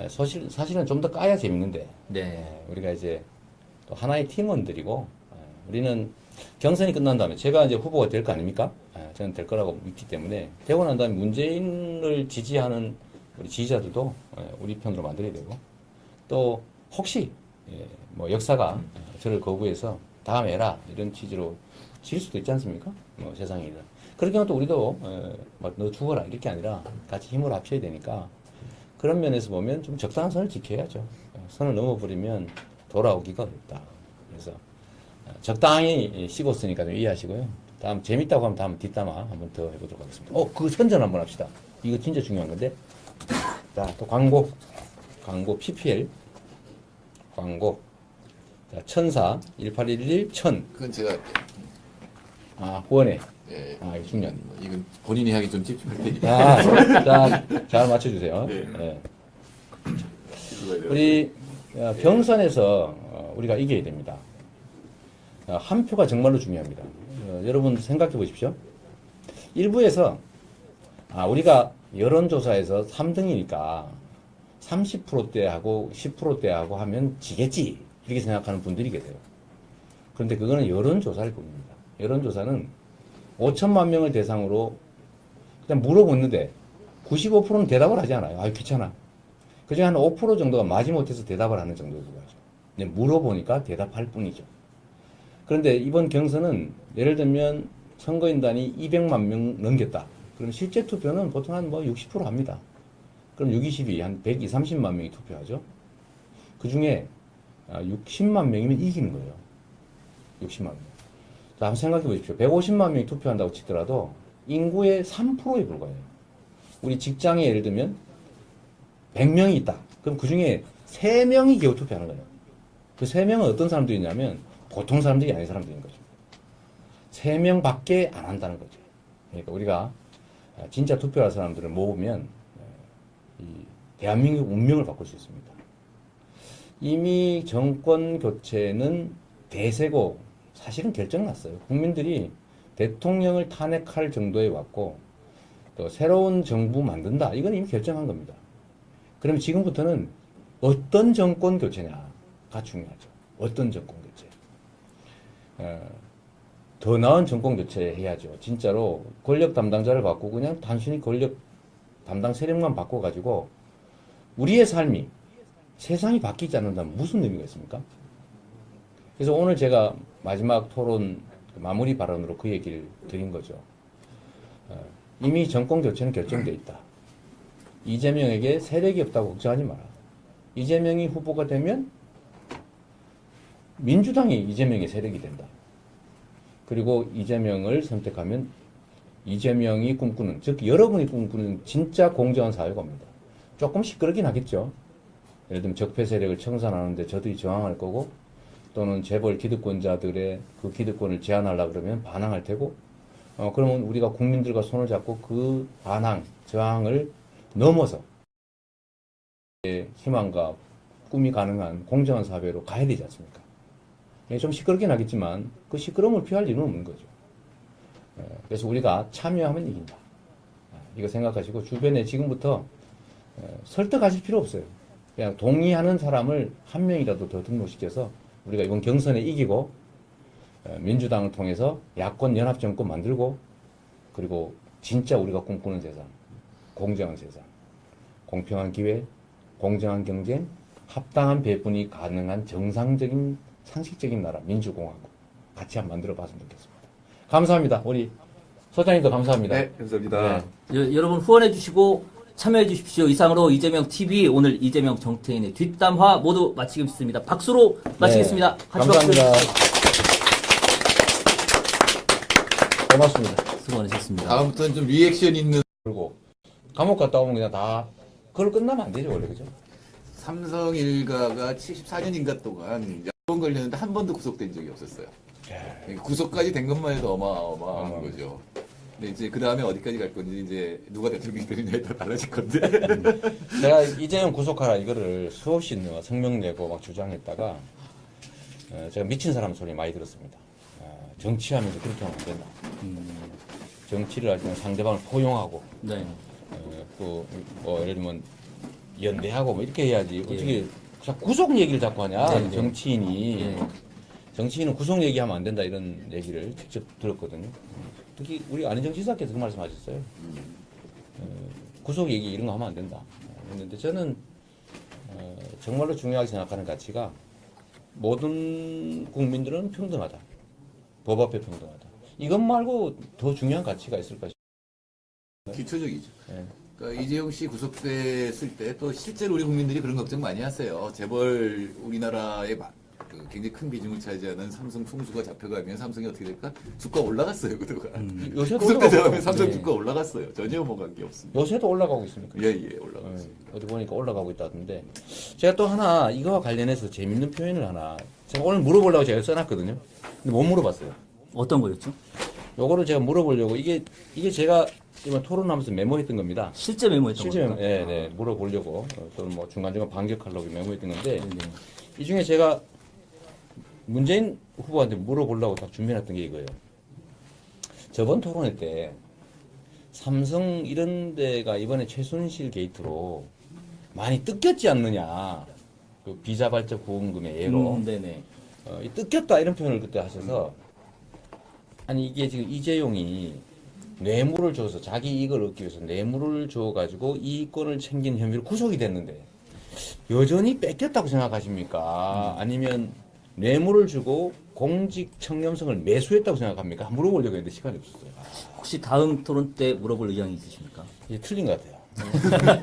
사실은 좀 더 까야 재밌는데. 네. 우리가 이제 또 하나의 팀원들이고 우리는 경선이 끝난 다음에 제가 이제 후보가 될 거 아닙니까? 저는 될 거라고 믿기 때문에 되고 난 다음에 문재인을 지지하는 우리 지지자들도 우리 편으로 만들어야 되고 또 혹시 뭐 역사가 저를 거부해서 다음에 해라 이런 취지로 질 수도 있지 않습니까? 뭐 세상에 그렇게 하면 또 우리도 막 너 죽어라 이렇게 아니라 같이 힘을 합쳐야 되니까 그런 면에서 보면 좀 적당한 선을 지켜야죠. 선을 넘어버리면 돌아오기가 어렵다. 그래서 적당히 씹었으니까 좀 이해하시고요. 다음 재밌다고 하면 다음 뒷담화 한번 더 해보도록 하겠습니다. 그 선전 한번 합시다. 이거 진짜 중요한 건데. 자, 또 광고 PPL 광고. 자, 1004 1000. 그건 제가 후원회. 예, 이거 중요한. 이건 본인이 하기 좀 찝찝할 테니까. 자, 잘 맞춰주세요. 네. 네. 그거에 우리 경선에서 우리가 이겨야 됩니다. 한 표가 정말로 중요합니다. 여러분 생각해 보십시오. 일부에서 우리가 여론조사에서 3등이니까 30%대하고 10%대하고 하면 지겠지 이렇게 생각하는 분들이 계세요. 그런데 그거는 여론조사를 보입니다. 여론조사는 5천만 명을 대상으로 그냥 물어보는데 95%는 대답을 하지 않아요. 귀찮아. 그중에 한 5% 정도가 마지못해서 대답을 하는 정도로 하죠. 그냥 물어보니까 대답할 뿐이죠. 그런데 이번 경선은 예를 들면 선거인단이 200만 명 넘겼다. 그럼 실제 투표는 보통 한 60% 합니다. 그럼 6, 22, 한 120, 30만 명이 투표하죠. 그 중에 60만 명이면 이기는 거예요. 60만 명. 자, 한번 생각해 보십시오. 150만 명이 투표한다고 치더라도 인구의 3%에 불과해요. 우리 직장에 예를 들면 100명이 있다. 그럼 그 중에 3명이 겨우 투표하는 거예요. 그 3명은 어떤 사람들이냐면 보통 사람들이 아닌 사람들인 거죠. 3명밖에 안 한다는 거죠. 그러니까 우리가 진짜 투표할 사람들을 모으면 이 대한민국 운명을 바꿀 수 있습니다. 이미 정권 교체는 대세고 사실은 결정났어요. 국민들이 대통령을 탄핵할 정도에 왔고 또 새로운 정부 만든다. 이건 이미 결정한 겁니다. 그럼 지금부터는 어떤 정권 교체냐가 중요하죠. 어떤 정권 교체. 더 나은 정권 교체 해야죠. 진짜로 권력 담당자를 바꾸고 그냥 단순히 권력 담당 세력만 바꿔가지고 우리의 삶이 세상이 바뀌지 않는다면 무슨 의미가 있습니까? 그래서 오늘 제가 마지막 토론 마무리 발언으로 그 얘기를 드린 거죠. 이미 정권 교체는 결정돼 있다. 이재명에게 세력이 없다고 걱정하지 마라. 이재명이 후보가 되면 민주당이 이재명의 세력이 된다. 그리고 이재명을 선택하면 이재명이 꿈꾸는, 즉 여러분이 꿈꾸는 진짜 공정한 사회가 옵니다. 조금 시끄럽긴 하겠죠. 예를 들면 적폐 세력을 청산하는데 저들이 저항할 거고, 또는 재벌 기득권자들의 그 기득권을 제한하려고 그러면 반항할 테고, 그러면 우리가 국민들과 손을 잡고 그 반항, 저항을 넘어서 희망과 꿈이 가능한 공정한 사회로 가야 되지 않습니까? 좀 시끄럽긴 하겠지만 그 시끄러움을 피할 이유는 없는 거죠. 그래서 우리가 참여하면 이긴다. 이거 생각하시고 주변에 지금부터 설득하실 필요 없어요. 그냥 동의하는 사람을 한 명이라도 더 등록시켜서 우리가 이번 경선에 이기고 민주당을 통해서 야권 연합정권 만들고, 그리고 진짜 우리가 꿈꾸는 세상, 공정한 세상, 공평한 기회, 공정한 경쟁, 합당한 배분이 가능한 정상적인 상식적인 나라 민주공화국 같이 한번 만들어 봤으면 좋겠습니다. 감사합니다. 우리 소장님도 감사합니다. 네, 감사합니다. 네. 여러분 후원해 주시고 참여해 주십시오. 이상으로 이재명 TV 오늘 이재명 정태인의 뒷담화 모두 마치겠습니다. 박수로 마치겠습니다. 네, 같이 감사합니다. 박수. 고맙습니다. 수고 많으셨습니다. 다음부터는 좀 리액션 있는. 그리고 감옥 갔다 오면 그냥 다 그걸 끝나면 안 되죠 원래, 그죠? 삼성 일가가 74년인가 동안 여권 걸렸는데 한 번도 구속된 적이 없었어요. 구속까지 된 것만 해도 어마어마한 거죠. 근데 이제 그 다음에 어디까지 갈 건지 이제 누가 대통령이 되느냐에 따라 달라질 건데. 제가 이재명 구속하라 이거를 수없이 성명 내고 막 주장했다가 제가 미친 사람 소리 많이 들었습니다. 정치하면서 그렇게 하면 안 된다. 정치를 할 때는 상대방을 포용하고, 네. 또 예를 들면 연대하고 뭐 이렇게 해야지. 어떻게 자꾸 구속 얘기를 자꾸 하냐? 네, 네. 정치인이. 네. 정치인은 구속 얘기하면 안 된다 이런 얘기를 직접 들었거든요. 특히 우리 안희정 지사께서 그 말씀하셨어요. 구속 얘기 이런 거 하면 안 된다. 그런데 저는 정말로 중요하게 생각하는 가치가 모든 국민들은 평등하다. 법 앞에 평등하다. 이것 말고 더 중요한 가치가 있을까 싶어요. 기초적이죠. 네. 그러니까 이재용 씨 구속됐을 때 또 실제로 우리 국민들이 그런 걱정 많이 하세요. 재벌 우리나라의 굉장히 큰 비중을 차지하는 삼성 총수가 잡혀가면 삼성이 어떻게 될까? 주가 올라갔어요 그동안. 요새도 구속되자면 올라가고, 삼성 네. 주가 올라갔어요. 전혀 뭐 관계 없습니다. 요새도 올라가고 있습니까? 예, 올라갔어요. 어디 보니까 올라가고 있다던데. 제가 또 하나 이거와 관련해서 재밌는 표현을 하나 제가 오늘 물어보려고 제가 써놨거든요. 근데 못 물어봤어요. 어떤 거였죠? 요거를 제가 물어보려고 이게 제가 이번 토론하면서 메모했던 겁니다. 실제 메모였던 실제 겁니까? 네, 물어보려고 또는 뭐 중간중간 반격하려고 메모했던 건데 네. 이 중에 제가 문재인 후보한테 물어보려고 딱 준비해놨던 게 이거예요. 저번 토론회 때 삼성 이런 데가 이번에 최순실 게이트로 많이 뜯겼지 않느냐. 그 비자발적 보험금의 예로. 네네. 이 뜯겼다 이런 표현을 그때 하셔서 아니 이게 지금 이재용이 뇌물을 줘서 자기 이익을 얻기 위해서 뇌물을 줘가지고 이권을 챙긴 혐의로 구속이 됐는데 여전히 뺏겼다고 생각하십니까? 아니면 뇌물을 주고 공직 청렴성을 매수했다고 생각합니까? 물어보려고 했는데 시간이 없었어요. 혹시 다음 토론 때 물어볼 의향이 있으십니까? 이게 틀린 것 같아요.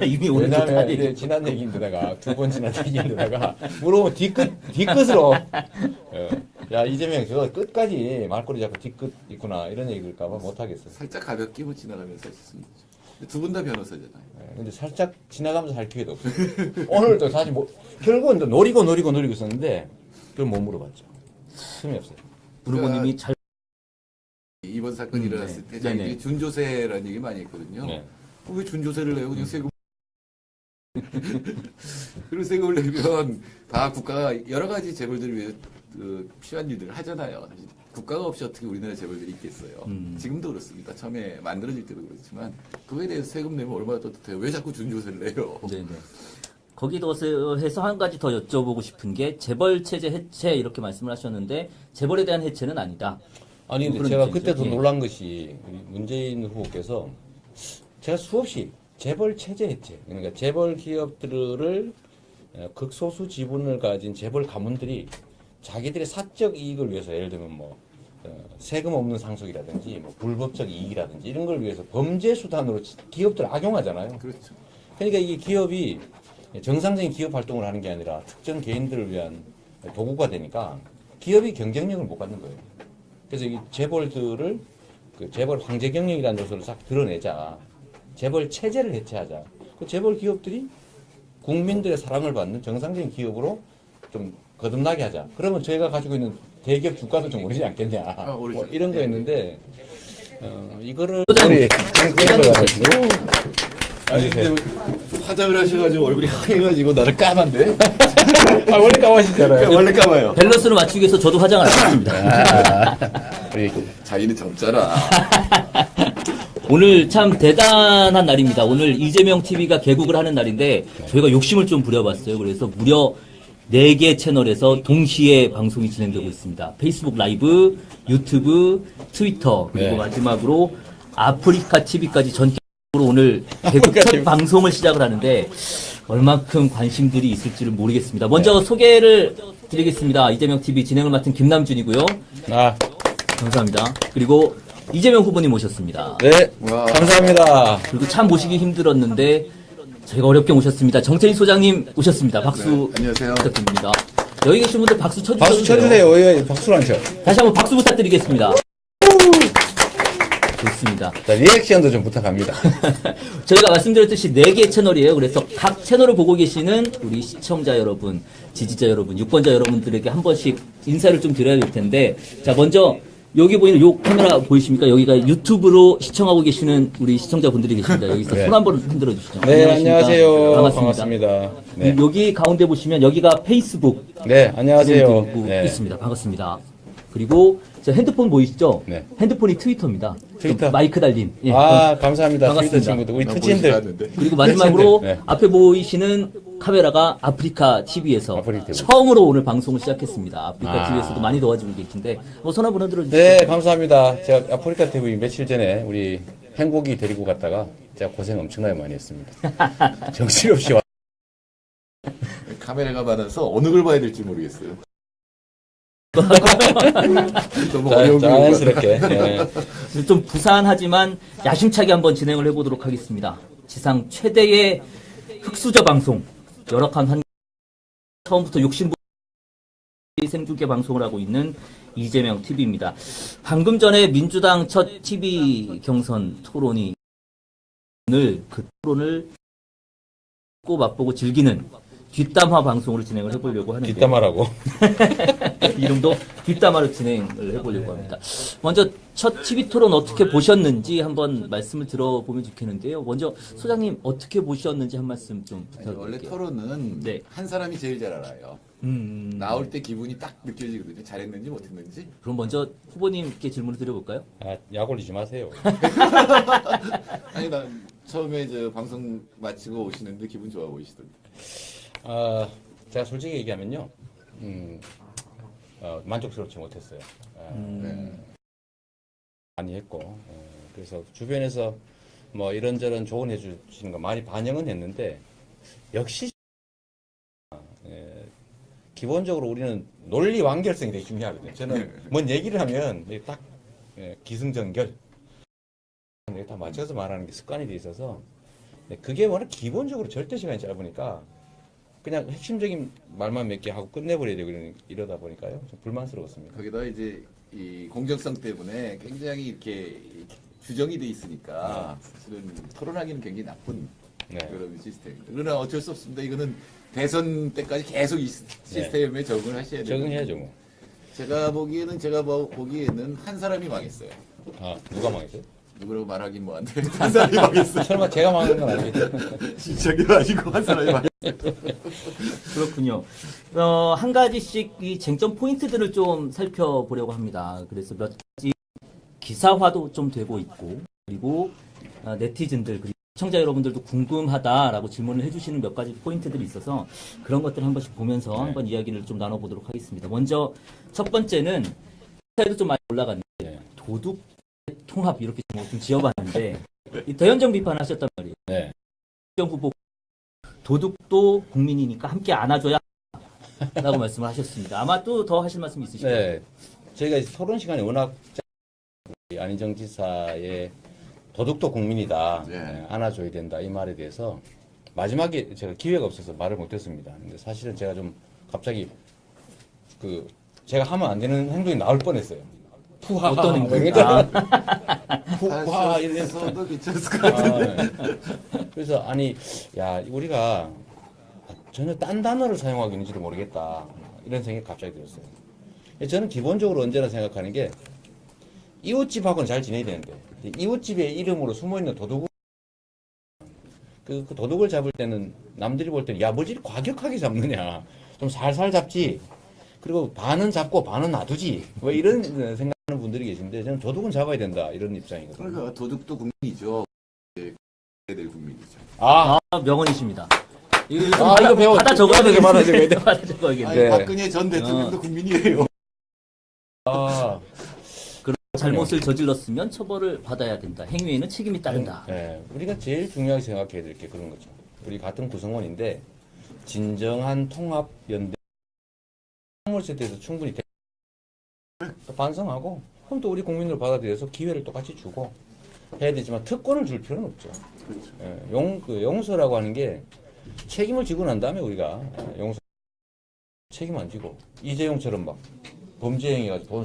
이미 오늘 왜냐하면 다 이제 얘기. 지난 얘기인데다가 두 번 지난 얘기인데다가 물어보면 뒤끝으로 야 이재명 저 끝까지 말꼬리 잡고 뒤끝 있구나 이런 얘기 들까봐 못하겠어요. 살짝 가볍게 뭐 지나가면서 하셨습니다. 두 분 다 변호사잖아요. 근데 살짝 지나가면서 할 기회도 없어요. 오늘도 사실 뭐 결국은 또 노리고 있었는데 그걸 못 물어봤죠. 틈이 없어요. 부르고님이 잘 이번 사건이 일어났을 때 자기들이 네네. 준조세라는 얘기 많이 했거든요. 네. 왜 준조세를 내고 그냥 세금 그리고 세금을 내면 다 국가가 여러 가지 재벌들을 위해 필요한 일들을 하잖아요. 사실 국가가 없이 어떻게 우리나라 재벌들이 있겠어요. 지금도 그렇습니다. 처음에 만들어질 때도 그렇지만 그거에 대해서 세금 내면 얼마나 떳떳해요. 왜 자꾸 준조세를 내요? 네네. 거기 더해서 한 가지 더 여쭤보고 싶은 게 재벌 체제 해체 이렇게 말씀을 하셨는데 재벌에 대한 해체는 아니다. 아니 근데 그런 제가 입장이죠. 그때 더 예. 놀란 것이 우리 문재인 후보께서 제가 수없이 재벌 체제 해체 그러니까 재벌 기업들을 극소수 지분을 가진 재벌 가문들이 자기들의 사적 이익을 위해서 예를 들면 뭐 세금 없는 상속이라든지 뭐 불법적 이익이라든지 이런 걸 위해서 범죄 수단으로 기업들 악용하잖아요. 그렇죠. 그러니까 이게 기업이 정상적인 기업 활동을 하는 게 아니라 특정 개인들을 위한 도구가 되니까 기업이 경쟁력을 못 갖는 거예요. 그래서 이 재벌들을 그 재벌 황제 경영이라는 요소를 싹 드러내자. 재벌 체제를 해체하자. 그 재벌 기업들이 국민들의 사랑을 받는 정상적인 기업으로 좀 거듭나게 하자. 그러면 저희가 가지고 있는 대기업 주가도 좀 오르지 않겠냐. 오르죠. 뭐 이런 네. 거였는데 이거를 우리 정부에서 가지고 아니 근데 화장을 하셔가지고 얼굴이 하얘가지고 나를 까만데? 아, 원래 까마시잖아요. 원래 까마요. 밸런스를 맞추기 위해서 저도 화장을 안 했습니다. 우리 자기는 젊잖아. 오늘 참 대단한 날입니다. 오늘 이재명 TV가 개국을 하는 날인데 저희가 욕심을 좀 부려봤어요. 그래서 무려 4개 채널에서 동시에 방송이 진행되고 있습니다. 페이스북 라이브, 유튜브, 트위터, 그리고 네. 마지막으로 아프리카 TV까지 전격으로 오늘 개국 첫 방송을 시작을 하는데 얼만큼 관심들이 있을지를 모르겠습니다. 먼저 소개를 드리겠습니다. 이재명 TV 진행을 맡은 김남준이고요. 아, 감사합니다. 그리고 이재명 후보님 모셨습니다. 네, 와. 감사합니다. 그리고 참 모시기 힘들었는데 저희가 어렵게 모셨습니다. 정태인 소장님 오셨습니다. 박수 네, 안녕하세요. 부탁드립니다. 여기 계신 분들 박수 쳐주세요. 박수 쳐주세요. 왜 박수를 안 쳐? 다시 한번 박수 부탁드리겠습니다. 좋습니다. 자, 리액션도 좀 부탁합니다. 저희가 말씀드렸듯이 4개 채널이에요. 그래서 각 채널을 보고 계시는 우리 시청자 여러분, 지지자 여러분, 유권자 여러분들에게 한 번씩 인사를 좀 드려야 될 텐데, 자, 먼저 여기 보이는 요 카메라 보이십니까? 여기가 유튜브로 시청하고 계시는 우리 시청자분들이 계십니다. 여기서 네. 손 한번 흔들어 주시죠. 네, 안녕하세요. 반갑습니다. 반갑습니다. 네, 여기 가운데 보시면 여기가 페이스북 네, 안녕하세요. 진행되고 네. 있습니다. 반갑습니다. 그리고 저 핸드폰 보이시죠? 네. 핸드폰이 트위터입니다. 트위터? 마이크 달린. 예, 아, 감사합니다. 반갑습니다. 트위터 친구들, 우리 나 투친들. 보이지도 않는데. 그리고 마지막으로 네. 앞에 보이시는 카메라가 아프리카 TV에서 아프리카 TV. 처음으로 오늘 방송을 시작했습니다. 아프리카 아. TV에서도 많이 도와주고 계신데 손 한번 흔들어 주시죠. 네, 감사합니다. 제가 아프리카 TV 며칠 전에 우리 행복이 데리고 갔다가 제가 고생 엄청나게 많이 했습니다. 정신없이 왔. 카메라가 많아서 어느 걸 봐야 될지 모르겠어요. 너무 자, 어려운 거 자연스럽게. 네. 좀 부산하지만 야심차게 한번 진행을 해보도록 하겠습니다. 지상 최대의 흑수저 방송 열악한 환경 처음부터 욕심부터 생중계 방송을 하고 있는 이재명 TV입니다. 방금 전에 민주당 첫 TV 경선 토론이 오늘 그 토론을 꼭 맛보고 즐기는 뒷담화 방송으로 진행을 해보려고 하는데 뒷담화라고. 이름도 뒷담화로 진행을 해보려고 합니다. 먼저 첫 TV 토론 어떻게 보셨는지 한번 말씀을 들어보면 좋겠는데요. 먼저 소장님 어떻게 보셨는지 한 말씀 좀 아니, 원래 부탁드릴게요. 토론은 네. 한 사람이 제일 잘 알아요. 나올 때 기분이 딱 느껴지거든요. 잘했는지 못했는지. 그럼 먼저 후보님께 질문을 드려볼까요? 아, 약 올리지 마세요. 아니 난 처음에 저 방송 마치고 오시는데 기분 좋아 보이시던데. 제가 솔직히 얘기하면요, 만족스럽지 못했어요. 네. 많이 했고, 그래서 주변에서 뭐 이런저런 조언해 주시는 거 많이 반영은 했는데, 역시, 기본적으로 우리는 논리 완결성이 되게 중요하거든요. 저는 뭔 얘기를 하면 딱 기승전결, 다 맞춰서 말하는 게 습관이 돼 있어서, 그게 워낙 기본적으로 절대 시간이 짧으니까, 그냥 핵심적인 말만 몇 개 하고 끝내버려야 되고 이러다 보니까요. 좀 불만스러웠습니다. 거기다 이제 이 공정성 때문에 굉장히 이렇게 규정이 돼 있으니까 사실은 토론하기는 굉장히 나쁜 네. 그런 시스템입니다. 그러나 어쩔 수 없습니다. 이거는 대선 때까지 계속 이 시스템에 적응을 하셔야 돼요. 적응해야죠, 뭐. 제가 보기에는 한 사람이 망했어요. 아, 누가 망했어요? 누구라고 말하긴 뭐한데 한 사람이 망했어요. 설마 제가 망한 건 아니겠죠? 진짜 게 아니고 한 사람이 망했어요. 그렇군요. 한 가지씩 이 쟁점 포인트들을 좀 살펴보려고 합니다. 그래서 몇 가지 기사화도 좀 되고 있고, 그리고 네티즌들, 그리고 시청자 여러분들도 궁금하다라고 질문을 해주시는 몇 가지 포인트들이 있어서 그런 것들을 한 번씩 보면서 한번 이야기를 좀 나눠보도록 하겠습니다. 먼저 첫 번째는 기사에도 좀 많이 올라갔는데 도둑 통합 이렇게 좀 지어봤는데 이 대연정 비판하셨단 말이에요. 네. 정 후보 도둑도 국민이니까 함께 안아줘야 라고 말씀을 하셨습니다. 아마 또 더 하실 말씀 있으실까요? 네. 저희가 이제 토론 시간이 워낙 안희정 지사의 도둑도 국민이다. 네. 안아줘야 된다. 이 말에 대해서 마지막에 제가 기회가 없어서 말을 못했습니다. 근데 사실은 제가 좀 갑자기 제가 하면 안 되는 행동이 나올 뻔했어요. 푸하 어떤 행동? 푸하 이래서 사실서도 괜찮을 것 같은데. 그래서 아니 야 우리가 전혀 딴 단어를 사용하고 있는지도 모르겠다 이런 생각이 갑자기 들었어요. 저는 기본적으로 언제나 생각하는 게 이웃집하고는 잘 지내야 되는데 이웃집의 이름으로 숨어있는 도둑 그 도둑을 잡을 때는 남들이 볼 때는 야 뭐지 과격하게 잡느냐 좀 살살 잡지 그리고 반은 잡고 반은 놔두지 왜 이런 생각하는 분들이 계신데 저는 도둑은 잡아야 된다 이런 입장이거든요. 그러니까 도둑도 국민이죠. 예, 해야 될 국민이죠. 명언이십니다. 이거 배워 받아 적어야 되게 되겠네. 받아 적어야 돼. 받아 적어야겠네. 아니, 네. 박근혜 전 대통령도 국민이에요. 그런 잘못을 저질렀으면 처벌을 받아야 된다. 행위에는 책임이 따른다. 네, 우리가 제일 중요하게 생각해야 될 게 그런 거죠. 우리 같은 구성원인데 진정한 통합 연대 물세에 대해서 충분히 반성하고 그럼 또 우리 국민들 받아들여서 기회를 똑같이 주고 해야 되지만 특권을 줄 필요는 없죠. 그렇죠. 용서라고 하는 게 책임을 지고 난 다음에 우리가 용서 책임 안 지고 이재용처럼 막 범죄 행위가 돈